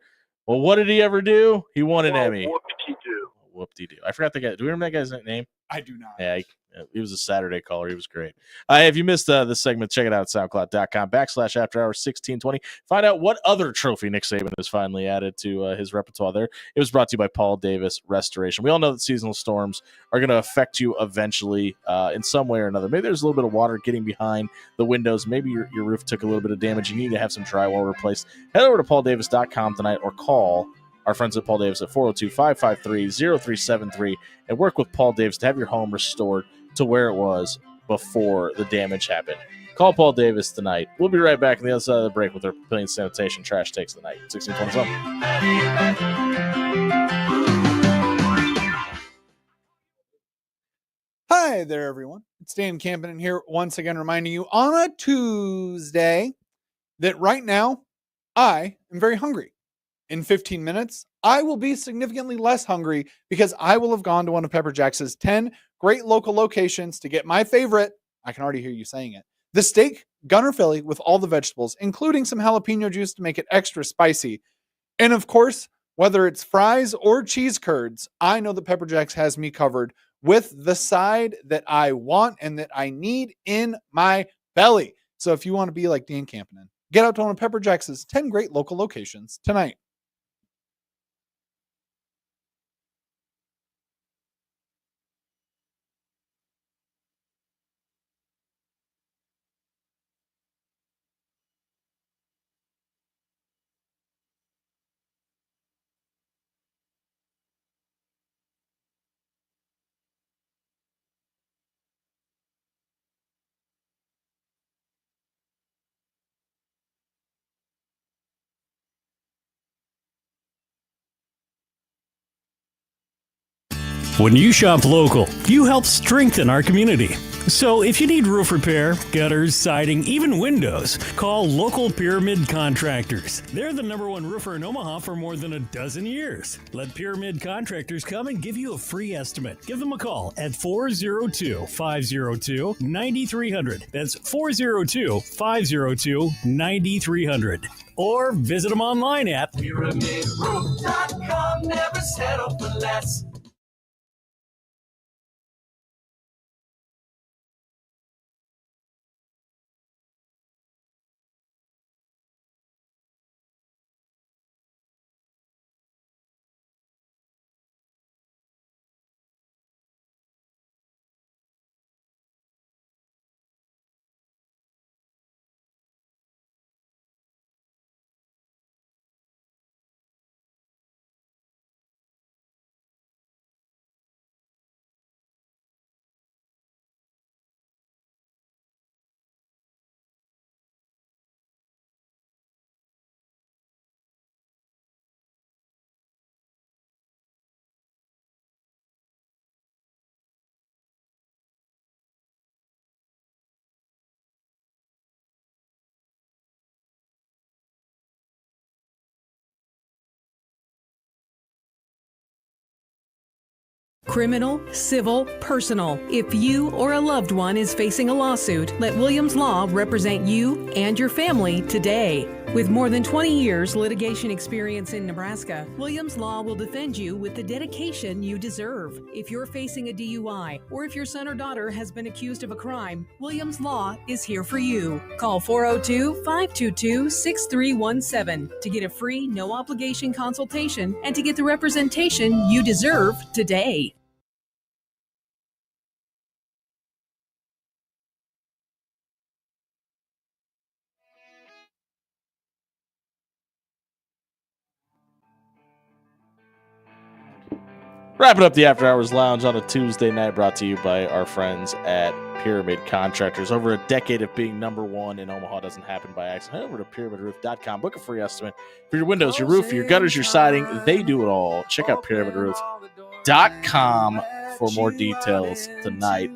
Well, what did he ever do? He won an Emmy. Whoop-de-doo. I forgot the guy. Do we remember that guy's name? I do not. Yeah, he was a Saturday caller. He was great. If you missed this segment, check it out at soundcloud.com/afterhours1620. Find out what other trophy Nick Saban has finally added to his repertoire there. It was brought to you by Paul Davis Restoration. We all know that seasonal storms are going to affect you eventually in some way or another. Maybe there's a little bit of water getting behind the windows. Maybe your roof took a little bit of damage. You need to have some drywall replaced. Head over to pauldavis.com tonight or call our friends at Paul Davis at 402-553-0373 and work with Paul Davis to have your home restored to where it was before the damage happened. Call Paul Davis tonight. We'll be right back on the other side of the break with our Papillion Sanitation Trash Takes of the Night. 1627. Hi there, everyone. It's Dan Campen here once again reminding you on a Tuesday that right now I am very hungry. In 15 minutes, I will be significantly less hungry because I will have gone to one of Pepper Jack's 10 great local locations to get my favorite, I can already hear you saying it, the steak Gunner Philly with all the vegetables, including some jalapeno juice to make it extra spicy. And of course, whether it's fries or cheese curds, I know that Pepper Jack's has me covered with the side that I want and that I need in my belly. So if you want to be like Dan Campen, get out to one of Pepper Jack's 10 great local locations tonight. When you shop local, you help strengthen our community. So if you need roof repair, gutters, siding, even windows, call local Pyramid Contractors. They're the #1 roofer in Omaha for more than a dozen years. Let Pyramid Contractors come and give you a free estimate. Give them a call at 402-502-9300. That's 402-502-9300. Or visit them online at PyramidRoof.com. Never settle for less. Criminal, civil, personal. If you or a loved one is facing a lawsuit, let Williams Law represent you and your family today. With more than 20 years litigation experience in Nebraska, Williams Law will defend you with the dedication you deserve. If you're facing a DUI or if your son or daughter has been accused of a crime, Williams Law is here for you. Call 402-522-6317 to get a free, no obligation consultation and to get the representation you deserve today. Wrapping up the After Hours Lounge on a Tuesday night, brought to you by our friends at Pyramid Contractors. Over a decade of being #1 in Omaha doesn't happen by accident. Head over to pyramidroof.com. Book a free estimate for your windows, your roof, your gutters, your siding. They do it all. Check out pyramidroof.com for more details tonight.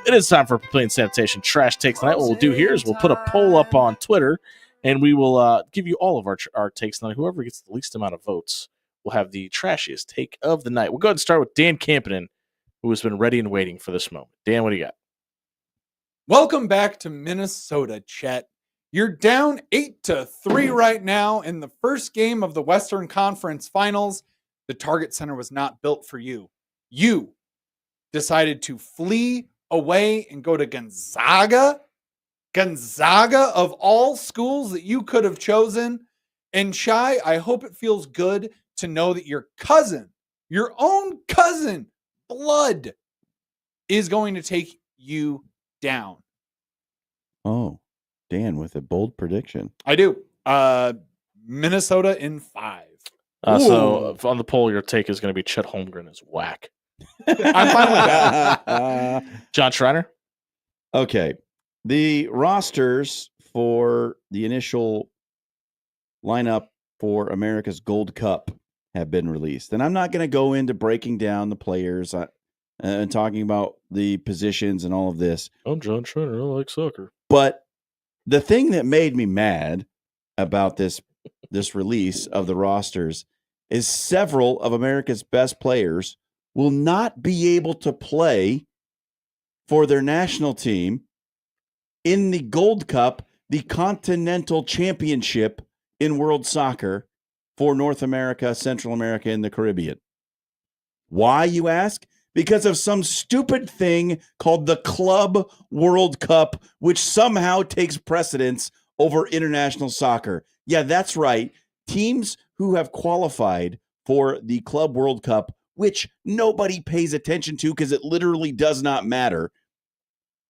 It is time for Papillion Sanitation Trash Takes tonight. What we'll do here is we'll put a poll up on Twitter, and we will give you all of our takes tonight. Whoever gets the least amount of votes will have the trashiest take of the night. We'll go ahead and start with Dan Campen, who has been ready and waiting for this moment. Dan, what do you got? Welcome back to Minnesota, Chet. You're down 8-3 right now in the first game of the Western Conference Finals. the Target Center was not built for you. You decided to flee away and go to Gonzaga. Gonzaga of all schools that you could have chosen. And Shy, I hope it feels good to know that your cousin, your own cousin, blood, is going to take you down. Oh, Dan with a bold prediction. I do. Minnesota in 5. So on the poll, your take is going to be Chet Holmgren is whack. I'm fine with that. John Schreiner? Okay. The rosters for the initial lineup for America's Gold Cup have been released. And I'm not going to go into breaking down the players and talking about the positions and all of this. I'm John Schreiner. I like soccer. But the thing that made me mad about this release of the rosters is several of America's best players will not be able to play for their national team in the Gold Cup, the Continental Championship in world soccer for North America, Central America, and the Caribbean. Why, you ask? Because of some stupid thing called the Club World Cup, which somehow takes precedence over international soccer. Yeah, that's right. Teams who have qualified for the Club World Cup, which nobody pays attention to because it literally does not matter,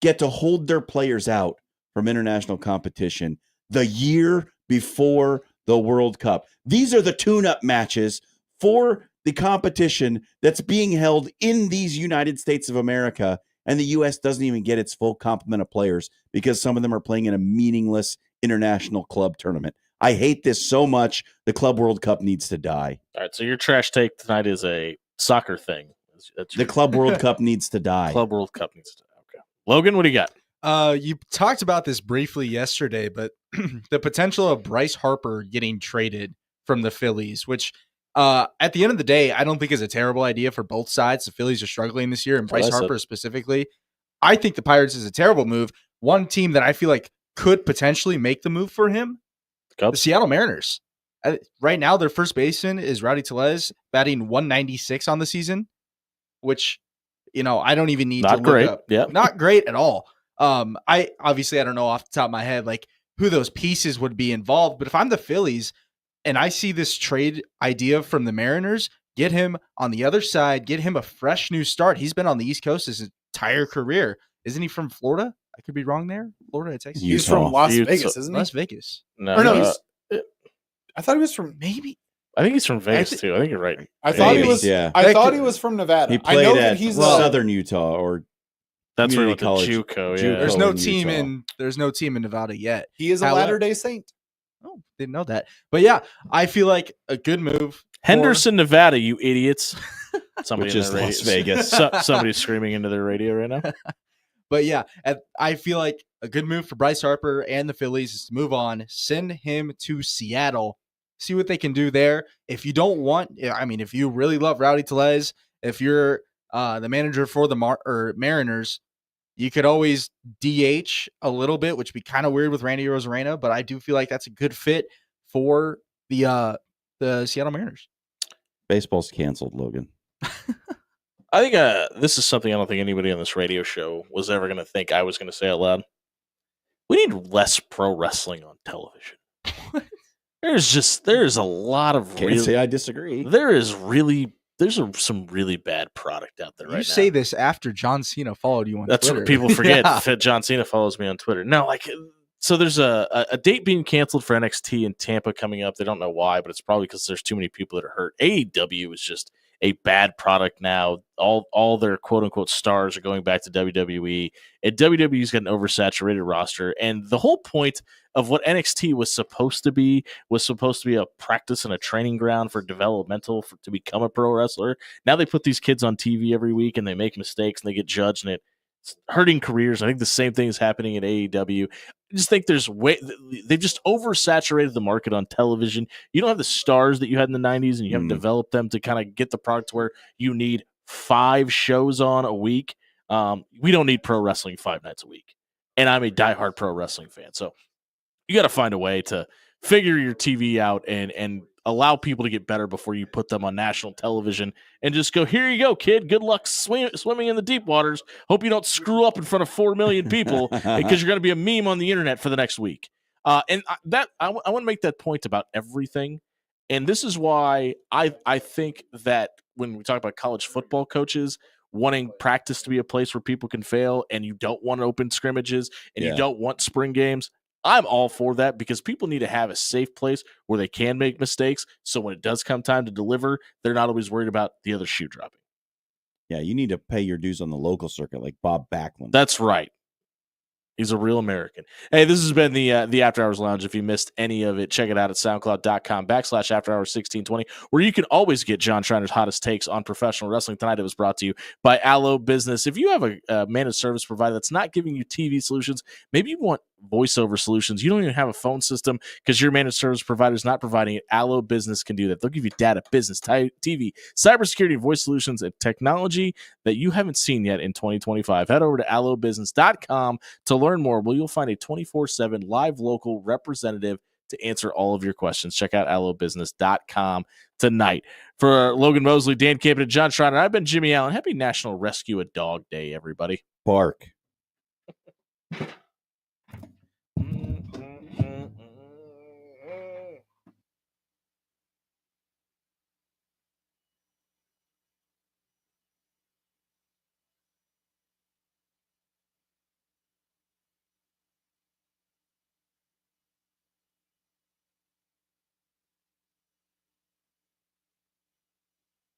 get to hold their players out from international competition the year before the World Cup. These are the tune-up matches for the competition that's being held in these United States of America, and the U.S. doesn't even get its full complement of players because some of them are playing in a meaningless international club tournament. I hate this so much. The Club World Cup needs to die. All right, so your trash take tonight is a soccer thing. The Club World Cup needs to die. Club World Cup needs to die. Okay. Logan, what do you got? You talked about this briefly yesterday, but the potential of Bryce Harper getting traded from the Phillies, which at the end of the day, I don't think is a terrible idea for both sides. The Phillies are struggling this year, and Bryce Harper specifically. I think the Pirates is a terrible move. One team that I feel like could potentially make the move for him, the Seattle Mariners. Right now, their first baseman is Rowdy Tellez, batting 196 on the season, which, I don't even need to look up. Yeah. Not great at all. I don't know off the top of my head, like who those pieces would be involved, but if I'm the Phillies and I see this trade idea from the Mariners, get him on the other side, get him a fresh new start. He's been on the East Coast his entire career. Isn't he from Florida? I could be wrong there. Florida, Texas. He's from Las Vegas, isn't he? Las Vegas. No, I thought he was from I think he's from Vegas too. I think you're right. I thought he was. Yeah. I thought he was from Nevada. He played I know at that he's Southern Utah or that's where he community went to college. JUCO. Yeah. There's no team in Nevada yet. He is a Latter-day Saint. Oh, didn't know that. But yeah, I feel like a good move. Henderson, Nevada, you idiots. Somebody Which in is their Las radio- Vegas. somebody's screaming into their radio right now. But yeah, I feel like a good move for Bryce Harper and the Phillies is to move on, send him to Seattle, see what they can do there. If you don't want, if you really love Rowdy Tellez, if you're the manager for the Mariners, you could always DH a little bit, which would be kind of weird with Randy Arozarena, but I do feel like that's a good fit for the Seattle Mariners. Baseball's canceled, Logan. I think this is something I don't think anybody on this radio show was ever going to think I was going to say out loud. We need less pro wrestling on television. There's a lot of Can't say I disagree. There's some really bad product out there right now. You say this after John Cena followed you on That's Twitter. what people forget. Yeah. John Cena follows me on Twitter. No, so there's a date being canceled for NXT in Tampa coming up. They don't know why, but it's probably because there's too many people that are hurt. AEW is just a bad product now. All their quote unquote stars are going back to WWE, and WWE's got an oversaturated roster. And the whole point of what NXT was supposed to be a practice and a training ground for developmental to become a pro wrestler. Now they put these kids on TV every week and they make mistakes and they get judged, and it's hurting careers. I think the same thing is happening at AEW. I just think they've just oversaturated the market on television. You don't have the stars that you had in the 90s, and you haven't developed them to kind of get the product where you need 5 shows on a week. We don't need pro wrestling 5 nights a week. And I'm a diehard pro wrestling fan. So you got to find a way to figure your TV out and allow people to get better before you put them on national television and just go, here you go, kid. Good luck swimming in the deep waters. Hope you don't screw up in front of 4 million people because you're going to be a meme on the internet for the next week. I want to make that point about everything. And this is why I think that when we talk about college football coaches wanting practice to be a place where people can fail, and you don't want open scrimmages and you don't want spring games, I'm all for that, because people need to have a safe place where they can make mistakes. So when it does come time to deliver, they're not always worried about the other shoe dropping. Yeah, you need to pay your dues on the local circuit like Bob Backlund. That's right. He's a real American. Hey, this has been the After Hours Lounge. If you missed any of it, check it out at soundcloud.com/afterhours1620, where you can always get John Schreiner's hottest takes on professional wrestling. Tonight it was brought to you by Allo Business. If you have a managed service provider that's not giving you TV solutions, maybe you want voiceover solutions, you don't even have a phone system because your managed service provider is not providing it, Allo Business can do that. They'll give you data, business, TV, cybersecurity, voice solutions, and technology that you haven't seen yet in 2025. Head over to allobusiness.com to learn more, where you'll find a 24/7 live local representative to answer all of your questions. Check out allobusiness.com tonight. For Logan Mosley, Dan Campion, and John Schreiner, I've been Jimmy Allen. Happy National Rescue a Dog Day, everybody. Bark.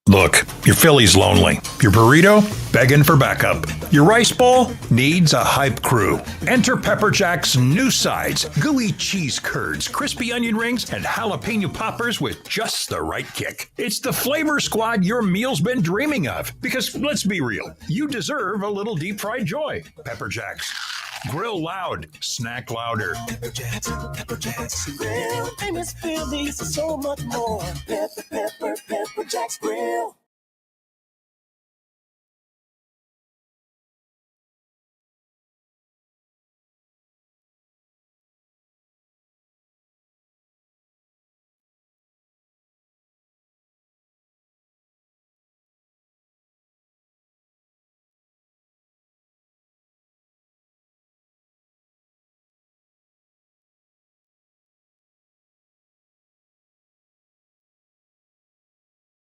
Look, your Philly's lonely. Your burrito? Begging for backup. Your rice bowl? Needs a hype crew. Enter Pepper Jack's new sides, gooey cheese curds, crispy onion rings, and jalapeno poppers with just the right kick. It's the flavor squad your meal's been dreaming of. Because let's be real, you deserve a little deep fried joy. Pepper Jack's. Grill loud, snack louder. Pepper Jacks Grill. Famous Phillies, so much more. Pepper Jacks Grill.